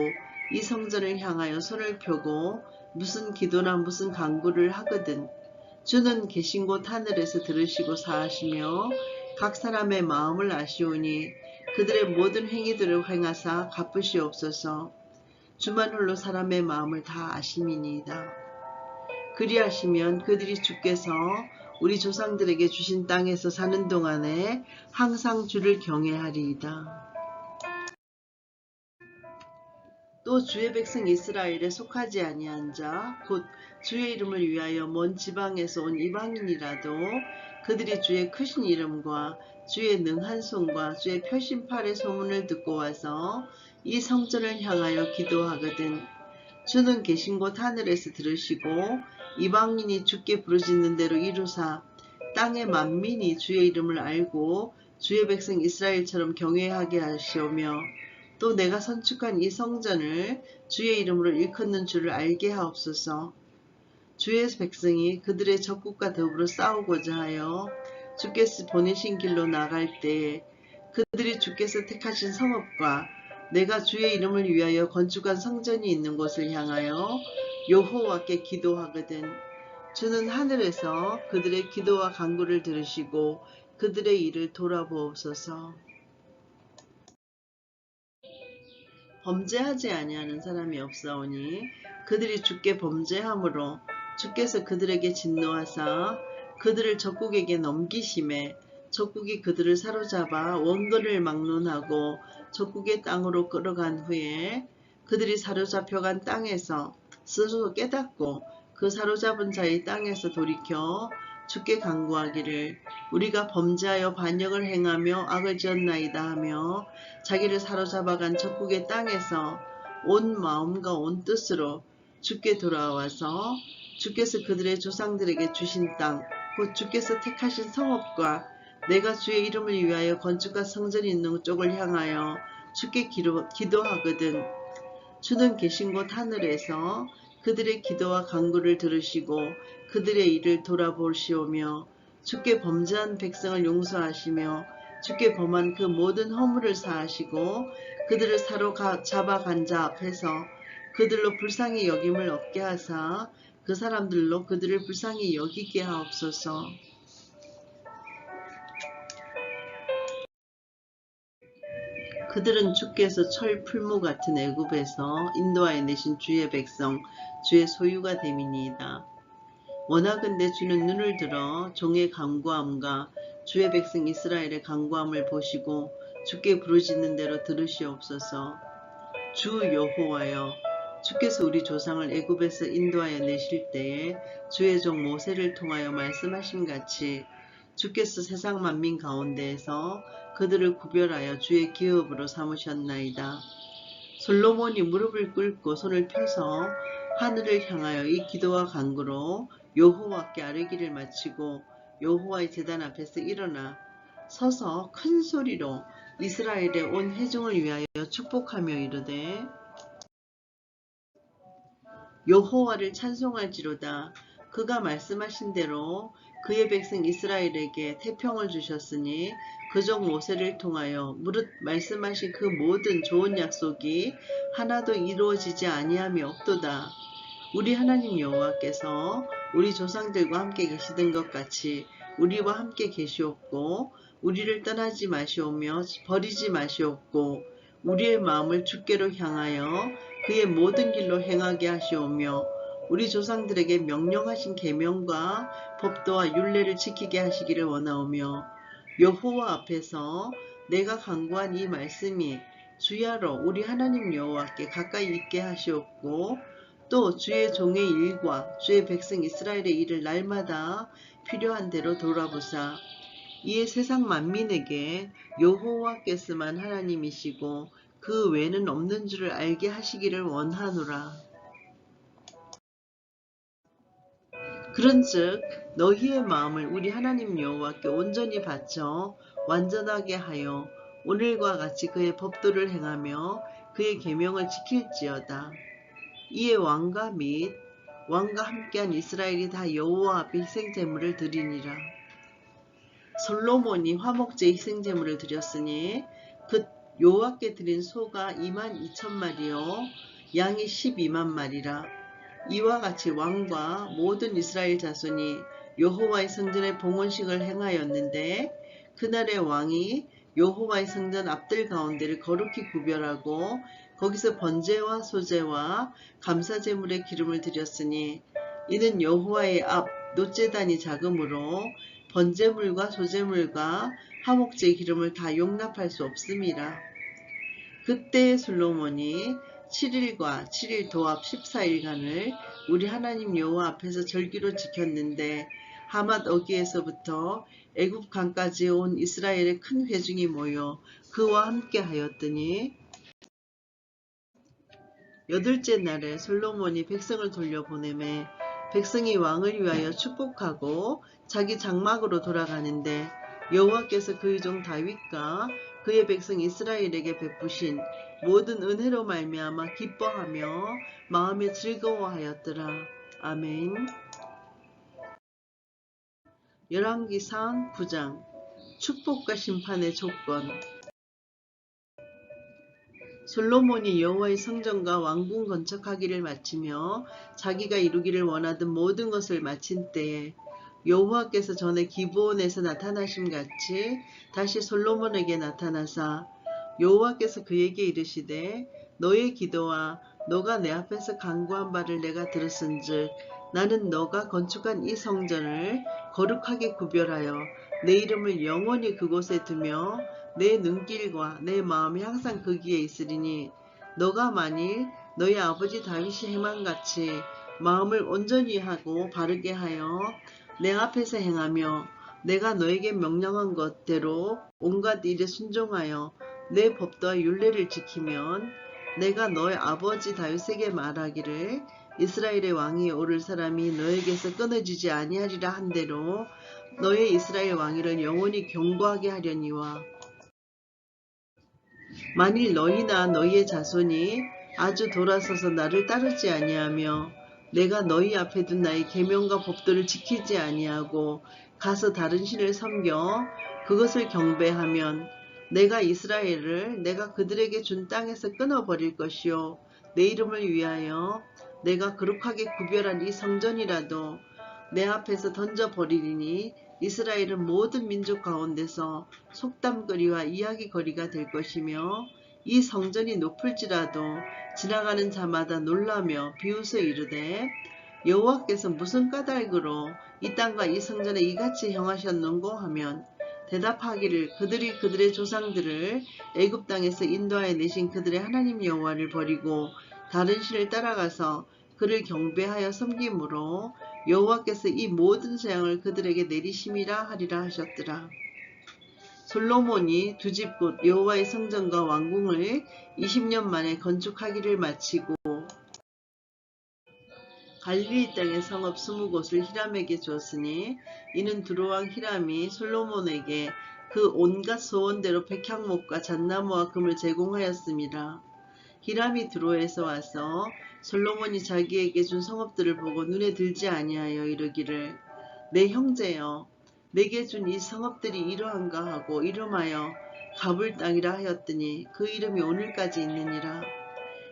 S1: 이 성전을 향하여 손을 펴고 무슨 기도나 무슨 간구를 하거든 주는 계신 곳 하늘에서 들으시고 사하시며 각 사람의 마음을 아시오니 그들의 모든 행위들을 행하사 갚으시옵소서. 주만 홀로 사람의 마음을 다 아심이니이다. 그리하시면 그들이 주께서 우리 조상들에게 주신 땅에서 사는 동안에 항상 주를 경외하리이다. 또 주의 백성 이스라엘에 속하지 아니한 자 곧 주의 이름을 위하여 먼 지방에서 온 이방인이라도 그들이 주의 크신 이름과 주의 능한 손과 주의 표심팔의 소문을 듣고 와서 이 성전을 향하여 기도하거든 주는 계신 곳 하늘에서 들으시고 이방인이 주께 부르짖는 대로 이루사 땅의 만민이 주의 이름을 알고 주의 백성 이스라엘처럼 경외하게 하시오며 또 내가 선축한 이 성전을 주의 이름으로 일컫는 줄을 알게 하옵소서. 주의 백성이 그들의 적국과 더불어 싸우고자 하여 주께서 보내신 길로 나갈 때에 그들이 주께서 택하신 성읍과 내가 주의 이름을 위하여 건축한 성전이 있는 곳을 향하여 여호와께 기도하거든 주는 하늘에서 그들의 기도와 간구를 들으시고 그들의 일을 돌아보옵소서. 범죄하지 아니하는 사람이 없사오니 그들이 주께 범죄함으로 주께서 그들에게 진노하사 그들을 적국에게 넘기심에 적국이 그들을 사로잡아 원근을 막론하고 적국의 땅으로 끌어간 후에 그들이 사로잡혀간 땅에서 스스로 깨닫고 그 사로잡은 자의 땅에서 돌이켜 주께 간구하기를 우리가 범죄하여 반역을 행하며 악을 지었나이다 하며 자기를 사로잡아간 적국의 땅에서 온 마음과 온 뜻으로 주께 돌아와서 주께서 그들의 조상들에게 주신 땅 곧 주께서 택하신 성읍과 내가 주의 이름을 위하여 건축한 성전이 있는 쪽을 향하여 주께 기도하거든 주는 계신 곳 하늘에서 그들의 기도와 간구를 들으시고 그들의 일을 돌아보시오며 주께 범죄한 백성을 용서하시며 주께 범한 그 모든 허물을 사하시고 그들을 사로잡아간 자 앞에서 그들로 불쌍히 여김을 얻게 하사 그 사람들로 그들을 불쌍히 여기게 하옵소서. 그들은 주께서 철 풀무 같은 애굽에서 인도하여 내신 주의 백성 주의 소유가 됨이니이다. 원하건대 주는 눈을 들어 종의 간구함과 주의 백성 이스라엘의 간구함을 보시고 주께 부르짖는 대로 들으시옵소서. 주 여호와여, 주께서 우리 조상을 애굽에서 인도하여 내실 때에 주의 종 모세를 통하여 말씀하신 같이 주께서 세상 만민 가운데에서 그들을 구별하여 주의 기업으로 삼으셨나이다. 솔로몬이 무릎을 꿇고 손을 펴서 하늘을 향하여 이 기도와 간구로 여호와께 아뢰기를 마치고 여호와의 제단 앞에서 일어나 서서 큰 소리로 이스라엘의 온 회중을 위하여 축복하며 이르되 여호와를 찬송할지로다. 그가 말씀하신 대로 그의 백성 이스라엘에게 태평을 주셨으니 그족 모세를 통하여 무릇 말씀하신 그 모든 좋은 약속이 하나도 이루어지지 아니함이 없도다. 우리 하나님 여호와께서 우리 조상들과 함께 계시던 것 같이 우리와 함께 계시옵고 우리를 떠나지 마시오며 버리지 마시옵고 우리의 마음을 주께로 향하여 그의 모든 길로 행하게 하시오며 우리 조상들에게 명령하신 계명과 법도와 율례를 지키게 하시기를 원하오며 여호와 앞에서 내가 간구한 이 말씀이 주야로 우리 하나님 여호와께 가까이 있게 하시옵고 또 주의 종의 일과 주의 백성 이스라엘의 일을 날마다 필요한 대로 돌아보사 이에 세상 만민에게 여호와께서만 하나님이시고 그 외는 없는 줄을 알게 하시기를 원하노라. 그런즉 너희의 마음을 우리 하나님 여호와께 온전히 바쳐 완전하게 하여 오늘과 같이 그의 법도를 행하며 그의 계명을 지킬지어다. 이에 왕과 및 왕과 함께한 이스라엘이 다 여호와 앞에 희생제물을 드리니라. 솔로몬이 화목제 희생제물을 드렸으니 그 여호와께 드린 소가 22,000마리요 양이 12만 마리라. 이와 같이 왕과 모든 이스라엘 자손이 여호와의 성전에 봉헌식을 행하였는데 그날의 왕이 여호와의 성전 앞들 가운데를 거룩히 구별하고 거기서 번제와 소제와 감사제물의 기름을 드렸으니 이는 여호와의 앞 놋제단이 작으므로 번제물과 소제물과 화목제의 기름을 다 용납할 수 없음이라. 그때의 솔로몬이 7일과 7일 도합 14일간을 우리 하나님 여호와 앞에서 절기로 지켰는데 하맛 어기에서부터 애굽 강까지 온 이스라엘의 큰 회중이 모여 그와 함께 하였더니 여덟째 날에 솔로몬이 백성을 돌려보내매 백성이 왕을 위하여 축복하고 자기 장막으로 돌아가는데 여호와께서 그의 종 다윗과 그의 백성 이스라엘에게 베푸신 모든 은혜로 말미암아 기뻐하며 마음에 즐거워하였더라. 아멘. 열왕기상 9장 축복과 심판의 조건. 솔로몬이 여호와의 성전과 왕궁 건축하기를 마치며 자기가 이루기를 원하던 모든 것을 마친 때에 여호와께서 전에 기브온에서 나타나심 같이 다시 솔로몬에게 나타나사 여호와께서 그에게 이르시되 너의 기도와 너가 내 앞에서 간구한 바를 내가 들었은즉 나는 너가 건축한 이 성전을 거룩하게 구별하여 내 이름을 영원히 그곳에 두며 내 눈길과 내 마음이 항상 거기에 있으리니 너가 만일 너희 아버지 다윗이 행한같이 마음을 온전히 하고 바르게 하여 내 앞에서 행하며 내가 너에게 명령한 것대로 온갖 일에 순종하여 내 법도와 율례를 지키면 내가 너의 아버지 다윗에게 말하기를 이스라엘의 왕이 오를 사람이 너에게서 끊어지지 아니하리라 한 대로 너의 이스라엘 왕위를 영원히 견고하게 하려니와 만일 너희나 너희의 자손이 아주 돌아서서 나를 따르지 아니하며 내가 너희 앞에 둔 나의 계명과 법도를 지키지 아니하고 가서 다른 신을 섬겨 그것을 경배하면 내가 이스라엘을 내가 그들에게 준 땅에서 끊어버릴 것이요 내 이름을 위하여 내가 거룩하게 구별한 이 성전이라도 내 앞에서 던져버리리니 이스라엘은 모든 민족 가운데서 속담거리와 이야기거리가 될 것이며 이 성전이 높을지라도 지나가는 자마다 놀라며 비웃어 이르되 여호와께서 무슨 까닭으로 이 땅과 이 성전에 이같이 행하셨는고 하면 대답하기를 그들이 그들의 조상들을 애굽 땅에서 인도하여 내신 그들의 하나님 여호와를 버리고 다른 신을 따라가서 그를 경배하여 섬김으로 여호와께서 이 모든 재앙을 그들에게 내리심이라 하리라 하셨더라. 솔로몬이 두 집 곧 여호와의 성전과 왕궁을 20년 만에 건축하기를 마치고 갈릴리 땅의 성읍 20곳을 히람에게 주었으니 이는 두로왕 히람이 솔로몬에게 그 온갖 소원대로 백향목과 잣나무와 금을 제공하였습니다. 히람이 두로에서 와서 솔로몬이 자기에게 준 성읍들을 보고 눈에 들지 아니하여 이르기를 내 형제여 내게 준 이 성읍들이 이러한가 하고 이름하여 가불 땅이라 하였더니 그 이름이 오늘까지 있느니라.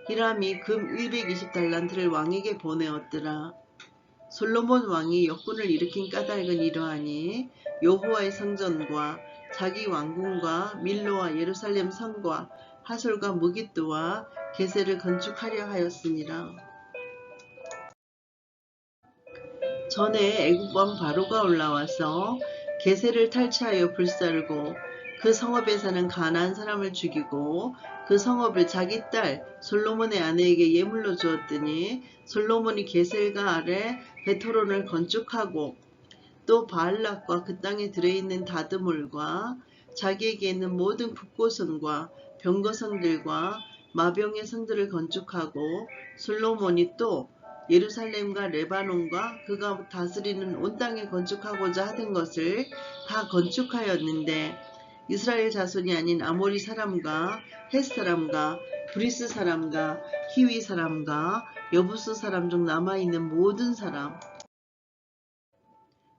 S1: 히람이 금 120달란트를 왕에게 보내었더라. 솔로몬 왕이 역군을 일으킨 까닭은 이러하니 여호와의 성전과 자기 왕궁과 밀로와 예루살렘 성과 하솔과 무깃도와 게셀을 건축하려 하였으니라. 전에 애굽 왕 바로가 올라와서 게셀을 탈취하여 불살고 그 성읍에 사는 가나안 사람을 죽이고 그 성읍을 자기 딸 솔로몬의 아내에게 예물로 주었더니 솔로몬이 게셀과 아래 베토론을 건축하고 또 바알락과 그 땅에 들어있는 다드몰과 자기에게 있는 모든 국고성과 병거성들과 마병의 성들을 건축하고 솔로몬이 또 예루살렘과 레바논과 그가 다스리는 온 땅에 건축하고자 하던 것을 다 건축하였는데 이스라엘 자손이 아닌 아모리 사람과 헷 사람과 브리스 사람과 히위 사람과 여부스 사람 중 남아있는 모든 사람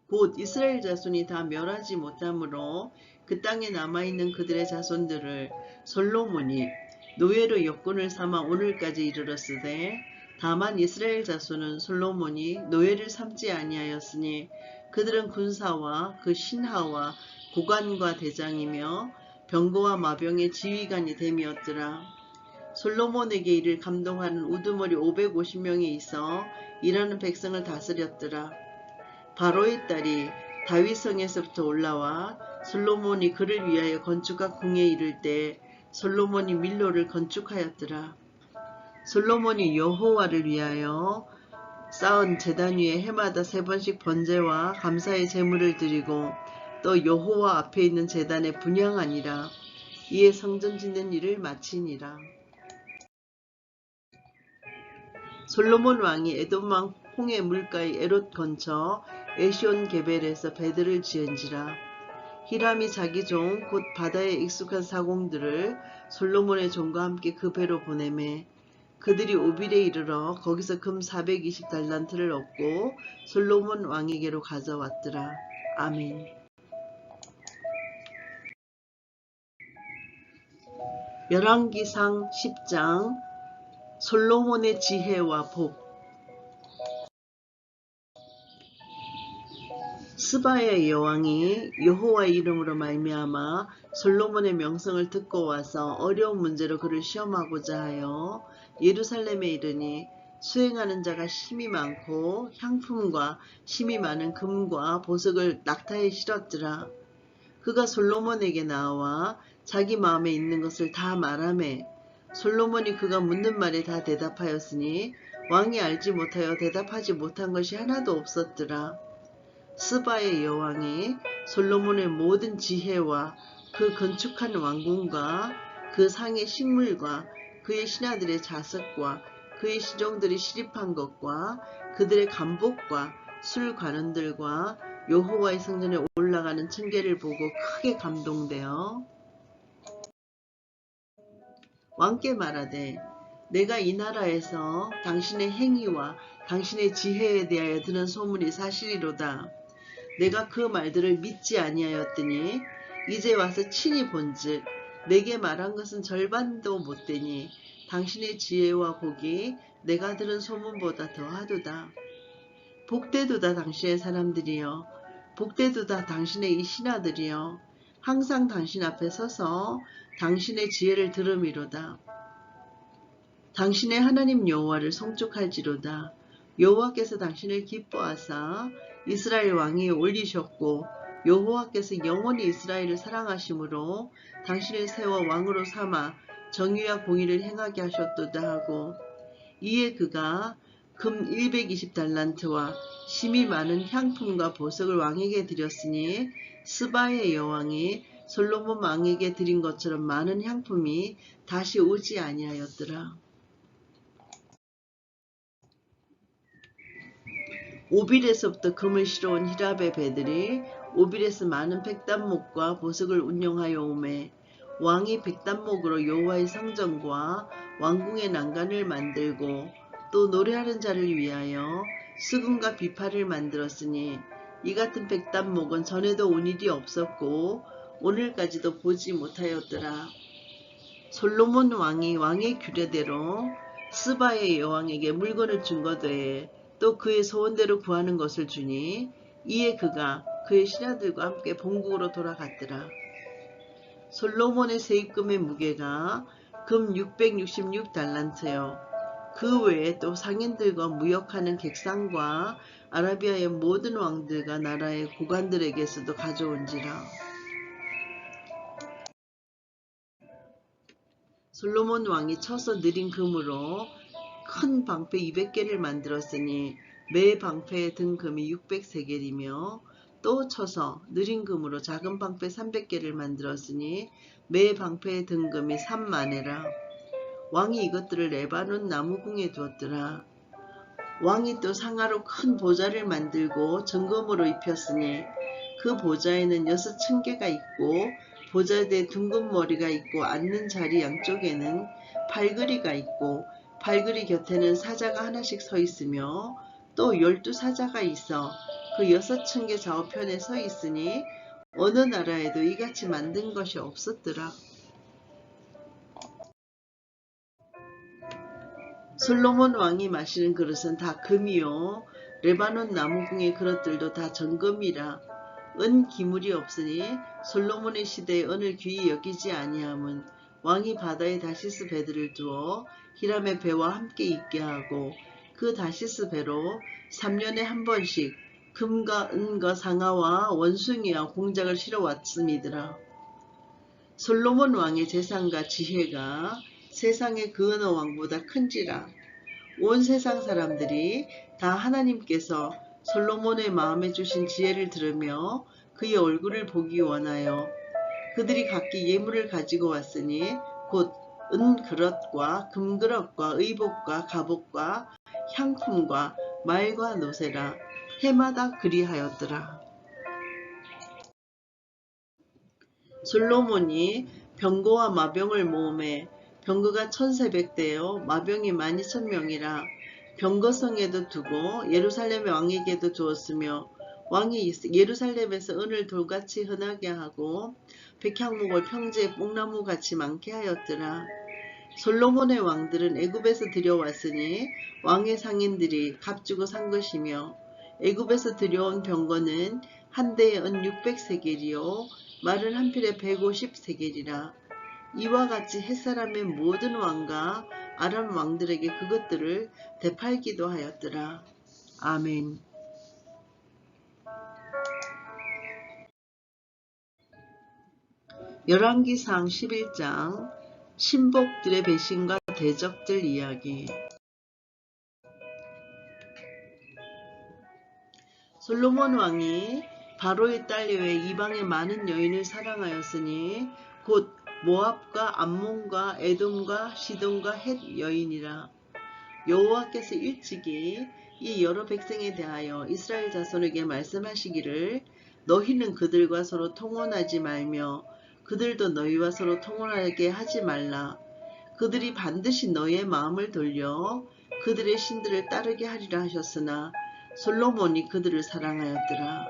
S1: 곧 이스라엘 자손이 다 멸하지 못하므로 그 땅에 남아있는 그들의 자손들을 솔로몬이 노예로 역군을 삼아 오늘까지 이르렀으되 다만 이스라엘 자손은 솔로몬이 노예를 삼지 아니하였으니 그들은 군사와 그 신하와 고관과 대장이며 병거와 마병의 지휘관이 됨이었더라. 솔로몬에게 이를 감동하는 우두머리 550명이 있어 일하는 백성을 다스렸더라. 바로의 딸이 다윗성에서부터 올라와 솔로몬이 그를 위하여 건축한 궁에 이를 때 솔로몬이 밀로를 건축하였더라. 솔로몬이 여호와를 위하여 쌓은 제단 위에 해마다 3번씩 번제와 감사의 제물을 드리고 또 여호와 앞에 있는 제단에 분향하니라. 이에 성전 짓는 일을 마치니라. 솔로몬 왕이 에돔 왕 홍해 물가의 에롯 근처 에시온 게벨에서 배들을 지은지라. 히람이 자기 종 곧 바다에 익숙한 사공들을 솔로몬의 종과 함께 그 배로 보내매 그들이 오빌에 이르러 거기서 금 420달란트를 얻고 솔로몬 왕에게로 가져왔더라. 아멘. 열왕기상 10장 솔로몬의 지혜와 복. 스바의 여왕이 여호와의 이름으로 말미암아 솔로몬의 명성을 듣고 와서 어려운 문제로 그를 시험하고자 하여 예루살렘에 이르니 수행하는 자가 심이 많고 향품과 심이 많은 금과 보석을 낙타에 실었더라. 그가 솔로몬에게 나와 자기 마음에 있는 것을 다 말하매 솔로몬이 그가 묻는 말에 다 대답하였으니 왕이 알지 못하여 대답하지 못한 것이 하나도 없었더라. 스바의 여왕이 솔로몬의 모든 지혜와 그 건축한 왕궁과 그 상의 식물과 그의 신하들의 자석과 그의 시종들이 시립한 것과 그들의 간복과 술 관원들과 여호와의 성전에 올라가는 층계를 보고 크게 감동되어 왕께 말하되 내가 이 나라에서 당신의 행위와 당신의 지혜에 대하여 들은 소문이 사실이로다. 내가 그 말들을 믿지 아니하였더니 이제 와서 친히 본즉 내게 말한 것은 절반도 못되니 당신의 지혜와 복이 내가 들은 소문보다 더하도다. 복되도다 당신의 사람들이여, 복되도다 당신의 이 신하들이여, 항상 당신 앞에 서서 당신의 지혜를 들음이로다. 당신의 하나님 여호와를 송축할지로다. 여호와께서 당신을 기뻐하사 이스라엘 왕위에 올리셨고 여호와께서 영원히 이스라엘을 사랑하심으로 당신을 세워 왕으로 삼아 정의와 공의를 행하게 하셨도다 하고, 이에 그가 금 120달란트와 심이 많은 향품과 보석을 왕에게 드렸으니 스바의 여왕이 솔로몬 왕에게 드린 것처럼 많은 향품이 다시 오지 아니하였더라. 오빌에서부터 금을 실어온 히랍의 배들이 오빌에서 많은 백단목과 보석을 운용하여 오매, 왕이 백단목으로 여호와의 성전과 왕궁의 난간을 만들고 또 노래하는 자를 위하여 수금과 비파를 만들었으니, 이 같은 백단목은 전에도 온 일이 없었고 오늘까지도 보지 못하였더라. 솔로몬 왕이 왕의 규례대로 스바의 여왕에게 물건을 준 것 외에 또 그의 소원대로 구하는 것을 주니, 이에 그가 그의 신하들과 함께 본국으로 돌아갔더라. 솔로몬의 세입금의 무게가 금 666달란트요. 그 외에 또 상인들과 무역하는 객상과 아라비아의 모든 왕들과 나라의 고관들에게서도 가져온지라. 솔로몬 왕이 쳐서 느린 금으로 큰 방패 200개를 만들었으니 매 방패의 등금이 600세겔이며, 또 쳐서 느린 금으로 작은 방패 300개를 만들었으니 매 방패의 등금이 3만에라. 왕이 이것들을 레바논 나무궁에 두었더라. 왕이 또 상아로 큰 보좌를 만들고 정금으로 입혔으니 그 보좌에는 6,000개가 있고 보좌대에 둥근 머리가 있고 앉는 자리 양쪽에는 팔그리가 있고 팔그리 곁에는 사자가 하나씩 서 있으며 또 12사자가 있어 그 6,000개 좌우편에 서 있으니 어느 나라에도 이같이 만든 것이 없었더라. 솔로몬 왕이 마시는 그릇은 다 금이요 레바논 나무궁의 그릇들도 다 정금이라. 은 기물이 없으니 솔로몬의 시대에 은을 귀히 여기지 아니함은 왕이 바다에 다시스 배들을 두어 히람의 배와 함께 있게 하고 그 다시스 배로 3년에 한 번씩 금과 은과 상아와 원숭이와 공작을 실어 왔음이더라. 솔로몬 왕의 재산과 지혜가 세상의 그 어느 왕보다 큰지라. 온 세상 사람들이 다 하나님께서 솔로몬의 마음에 주신 지혜를 들으며 그의 얼굴을 보기 원하여 그들이 각기 예물을 가지고 왔으니 곧 은그릇과 금그릇과 의복과 갑옷과 향품과 말과 노새라. 해마다 그리하였더라. 솔로몬이 병거와 마병을 모으매 병거가 1,400대요 마병이 12,000명이라. 병거성에도 두고 예루살렘의 왕에게도 주었으며 왕이 예루살렘에서 은을 돌같이 흔하게 하고 백향목을 평지에 뽕나무같이 많게 하였더라. 솔로몬의 왕들은 애굽에서 들여왔으니 왕의 상인들이 값주고 산 것이며, 애굽에서 들여온 병거는 한 대에 은 600세겔이요 말은 한 필에 150세겔이라. 이와 같이 햇사람의 모든 왕과 아람 왕들에게 그것들을 되팔기도 하였더라. 아멘. 열왕기상 11장 신복들의 배신과 대적들 이야기. 솔로몬 왕이 바로의 딸 외에 이방의 많은 여인을 사랑하였으니 곧 모압과 암몬과 에돔과 시돈과 헷 여인이라. 여호와께서 일찍이 이 여러 백성에 대하여 이스라엘 자손에게 말씀하시기를, 너희는 그들과 서로 통혼하지 말며 그들도 너희와 서로 통혼하게 하지 말라. 그들이 반드시 너희의 마음을 돌려 그들의 신들을 따르게 하리라 하셨으나 솔로몬이 그들을 사랑하였더라.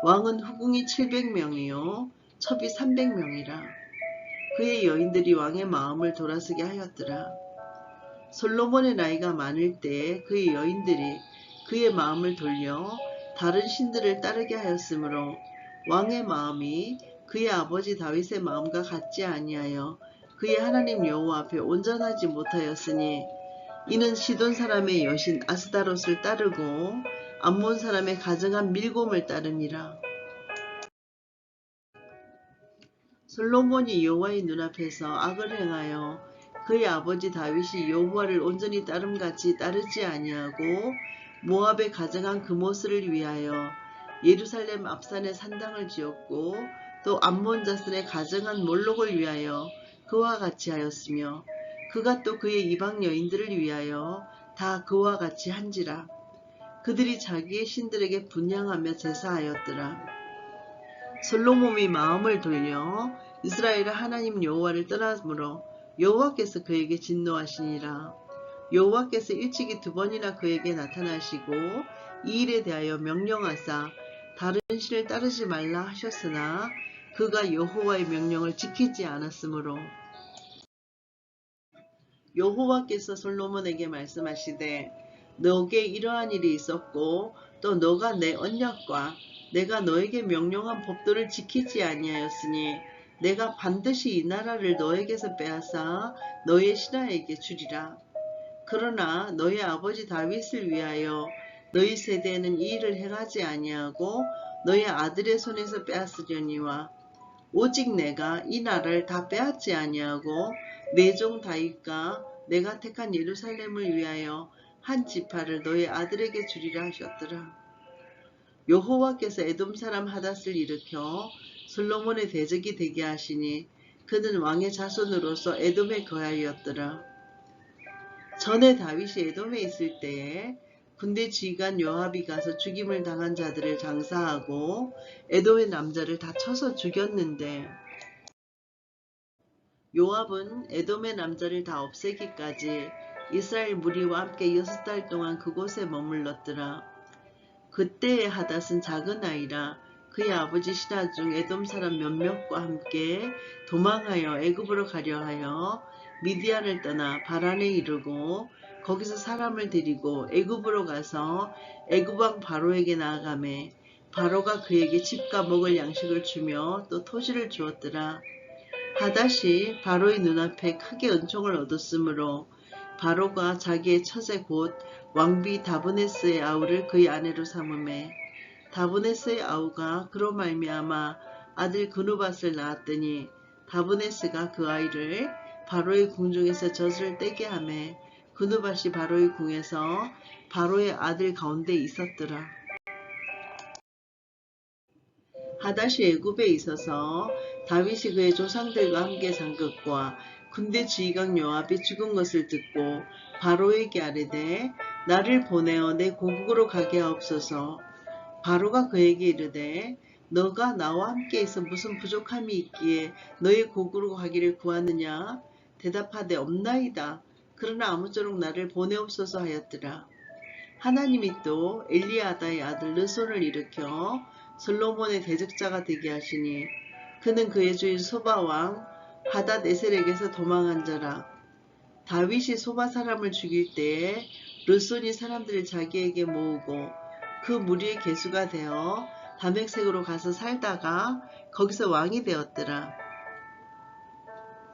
S1: 왕은 후궁이 700명이요 첩이 300명이라. 그의 여인들이 왕의 마음을 돌아서게 하였더라. 솔로몬의 나이가 많을 때에 그의 여인들이 그의 마음을 돌려 다른 신들을 따르게 하였으므로 왕의 마음이 그의 아버지 다윗의 마음과 같지 아니하여 그의 하나님 여호와 앞에 온전하지 못하였으니, 이는 시돈 사람의 여신 아스다롯을 따르고 암몬 사람의 가증한 밀곰을 따르니라. 솔로몬이 여호와의 눈앞에서 악을 행하여 그의 아버지 다윗이 여호와를 온전히 따름같이 따르지 아니하고 모압에 가정한 그모스를 위하여 예루살렘 앞산에 산당을 지었고 또 암몬 자손에 가정한 몰록을 위하여 그와 같이 하였으며 그가 또 그의 이방 여인들을 위하여 다 그와 같이 한지라. 그들이 자기의 신들에게 분향하며 제사하였더라. 솔로몬이 마음을 돌려 이스라엘의 하나님 여호와를 떠나므로 여호와께서 그에게 진노하시니라. 여호와께서 일찍이 2번이나 그에게 나타나시고 이 일에 대하여 명령하사 다른 신을 따르지 말라 하셨으나 그가 여호와의 명령을 지키지 않았으므로 여호와께서 솔로몬에게 말씀하시되 너에게 이러한 일이 있었고 또 너가 내 언약과 내가 너에게 명령한 법도를 지키지 아니하였으니 내가 반드시 이 나라를 너에게서 빼앗아 너의 신하에게 주리라. 그러나 너의 아버지 다윗을 위하여 너희 세대에는 이 일을 행하지 아니하고 너의 아들의 손에서 빼앗으려니와 오직 내가 이 나라를 다 빼앗지 아니하고 내 종 다윗과 내가 택한 예루살렘을 위하여 한 지파를 너의 아들에게 주리라 하셨더라. 여호와께서 에돔 사람 하닷을 일으켜 솔로몬의 대적이 되게 하시니 그는 왕의 자손으로서 에돔에 거하였더라. 전에 다윗이 에돔에 있을 때에 군대 지휘관 요압이 가서 죽임을 당한 자들을 장사하고 에돔의 남자를 다 쳐서 죽였는데 요압은 에돔의 남자를 다 없애기까지 이스라엘 무리와 함께 6달 동안 그곳에 머물렀더라. 그때의 하닷은 작은 아이라 그의 아버지 신하 중 에돔 사람 몇몇과 함께 도망하여 애굽으로 가려 하여 미디안을 떠나 바란에 이르고 거기서 사람을 데리고 애굽으로 가서 애굽 왕 바로에게 나아가매 바로가 그에게 집과 먹을 양식을 주며 또 토지를 주었더라. 하닷이 바로의 눈앞에 크게 은총을 얻었으므로 바로가 자기의 처제 곧 왕비 다브네스의 아우를 그의 아내로 삼음에 다브네스의 아우가 그로 말미암아 아들 그누밧을 낳았더니 다브네스가 그 아이를 바로의 궁중에서 젖을 떼게 하매 그누밧이 바로의 궁에서 바로의 아들 가운데 있었더라. 하닷이 애굽에 있어서 다윗이 그의 조상들과 함께 산 것과 군대 지휘관 요압이 죽은 것을 듣고 바로에게 아뢰되 나를 보내어 내 고국으로 가게 하옵소서. 바로가 그에게 이르되 너가 나와 함께 있어 무슨 부족함이 있기에 너의 고국으로 가기를 구하느냐? 대답하되 없나이다. 그러나 아무쪼록 나를 보내옵소서 하였더라. 하나님이 또 엘리아다의 아들 르손을 일으켜 솔로몬의 대적자가 되게 하시니 그는 그의 주인 소바왕 하닷 에셀에게서 도망한 자라. 다윗이 소바 사람을 죽일 때에 르손이 사람들을 자기에게 모으고 그 무리의 계수가 되어 다맥색으로 가서 살다가 거기서 왕이 되었더라.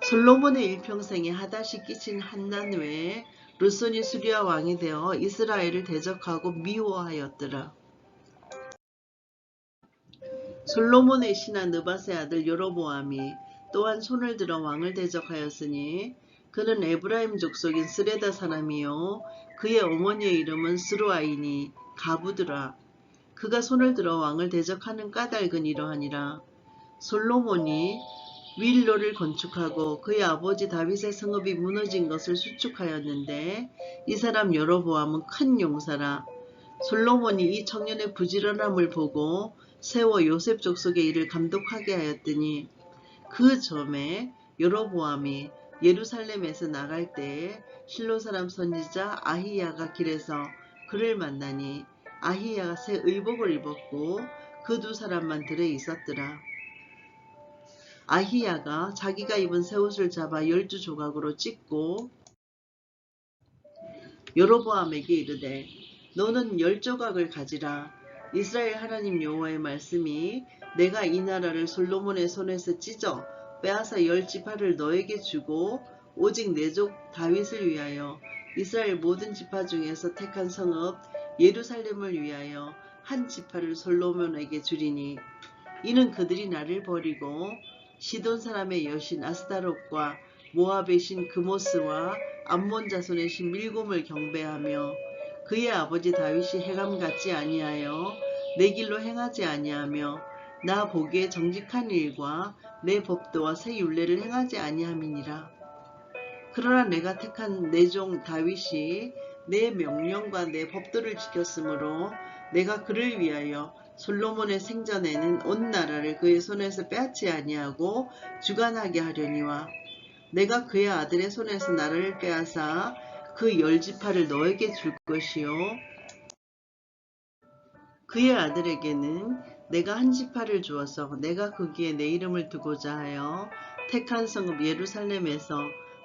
S1: 솔로몬의 일평생에 하닷이 끼친 한난 외에 르손이 수리아 왕이 되어 이스라엘을 대적하고 미워하였더라. 솔로몬의 신하 느밧의 아들 여로보암이 또한 손을 들어 왕을 대적하였으니 그는 에브라임 족속인 스레다 사람이요 그의 어머니의 이름은 스루아이니 가부드라. 그가 손을 들어 왕을 대적하는 까닭은 이러하니라. 솔로몬이 윌로를 건축하고 그의 아버지 다윗의 성읍이 무너진 것을 수축하였는데 이 사람 여로보암은 큰 용사라. 솔로몬이 이 청년의 부지런함을 보고 세워 요셉 족속의 일을 감독하게 하였더니 그 점에 여로보암이 예루살렘에서 나갈 때에 실로 사람 선지자 아히야가 길에서 그를 만나니 아히야가 새 의복을 입었고 그 2사람만 들에 있었더라. 아히야가 자기가 입은 새 옷을 잡아 12조각으로 찢고 여로보암에게 이르되 너는 10조각을 가지라. 이스라엘 하나님 여호와의 말씀이 내가 이 나라를 솔로몬의 손에서 찢어 빼앗아 10지파를 너에게 주고 오직 내 족 다윗을 위하여 이스라엘 모든 지파 중에서 택한 성읍 예루살렘을 위하여 한 지파를 솔로몬에게 주리니 이는 그들이 나를 버리고 시돈 사람의 여신 아스타롯과 모압의 신 그모스와 암몬 자손의 신 밀곰을 경배하며 그의 아버지 다윗이 해감 같지 아니하여 내 길로 행하지 아니하며 나 보기에 정직한 일과 내 법도와 새 율례를 행하지 아니함이니라. 그러나 내가 택한 내 종 다윗이 내 명령과 내 법도를 지켰으므로 내가 그를 위하여 솔로몬의 생전에는 온 나라를 그의 손에서 빼앗지 아니하고 주관하게 하려니와 내가 그의 아들의 손에서 나라를 빼앗아 그 10지파를 너에게 줄 것이요 그의 아들에게는 내가 한 지파를 주어서 내가 거기에 내 이름을 두고자 하여 택한 성읍 예루살렘에서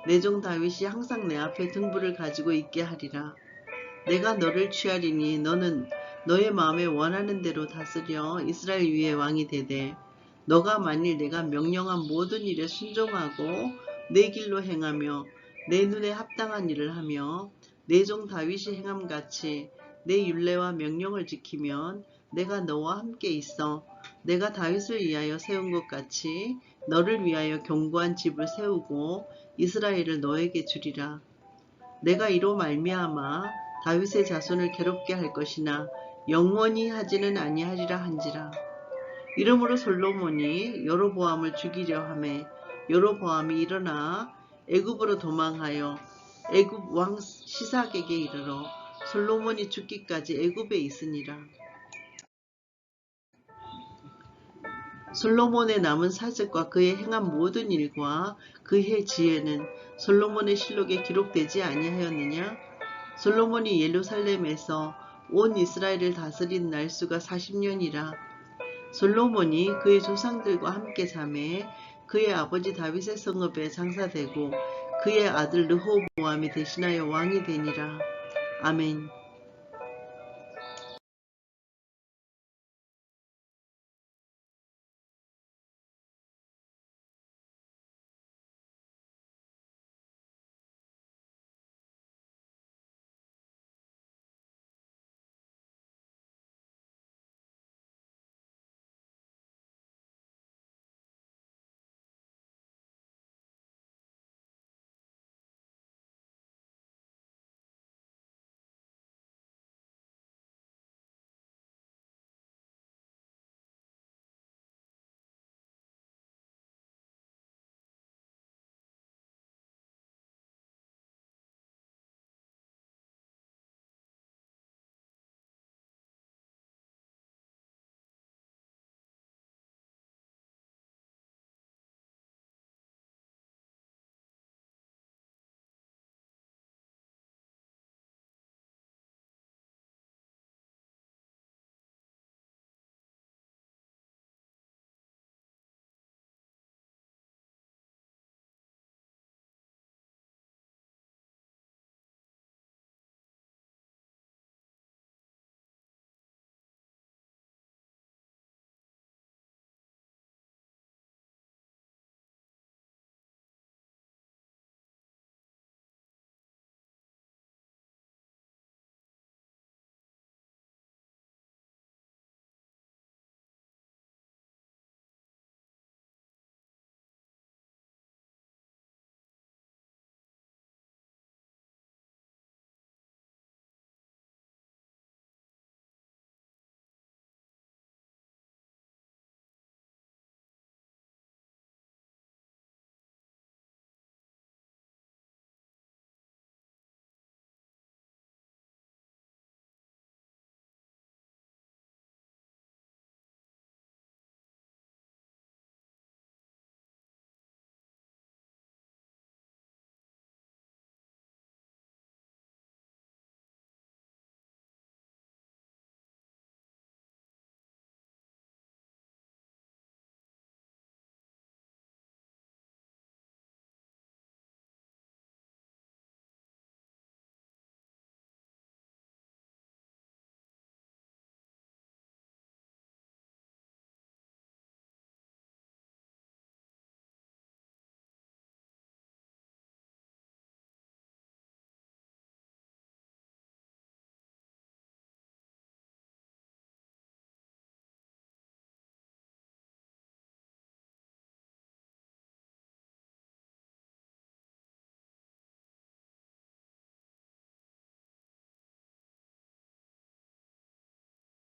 S1: 내 종 다윗이 항상 내 앞에 등불을 가지고 있게 하리라. 내가 너를 취하리니 너는 너의 마음에 원하는 대로 다스려 이스라엘 위에 왕이 되되 너가 만일 내가 명령한 모든 일에 순종하고 내 길로 행하며 내 눈에 합당한 일을 하며 내 종 다윗이 행함같이 내 율례와 명령을 지키면 내가 너와 함께 있어 내가 다윗을 위하여 세운 것 같이 너를 위하여 견고한 집을 세우고 이스라엘을 너에게 주리라. 내가 이로 말미암아 다윗의 자손을 괴롭게 할 것이나 영원히 하지는 아니하리라 한지라. 이러므로 솔로몬이 여로보암을 죽이려 하매 여로보암이 일어나 애굽으로 도망하여 애굽 왕 시삭에게 이르러 솔로몬이 죽기까지 애굽에 있으니라. 솔로몬의 남은 사적과 그의 행한 모든 일과 그의 지혜는 솔로몬의 실록에 기록되지 아니하였느냐? 솔로몬이 예루살렘에서 온 이스라엘을 다스린 날수가 40년이라. 솔로몬이 그의 조상들과 함께 자매 그의 아버지 다윗의 성읍에 장사되고 그의 아들 르호보암이 대신하여 왕이 되니라. 아멘.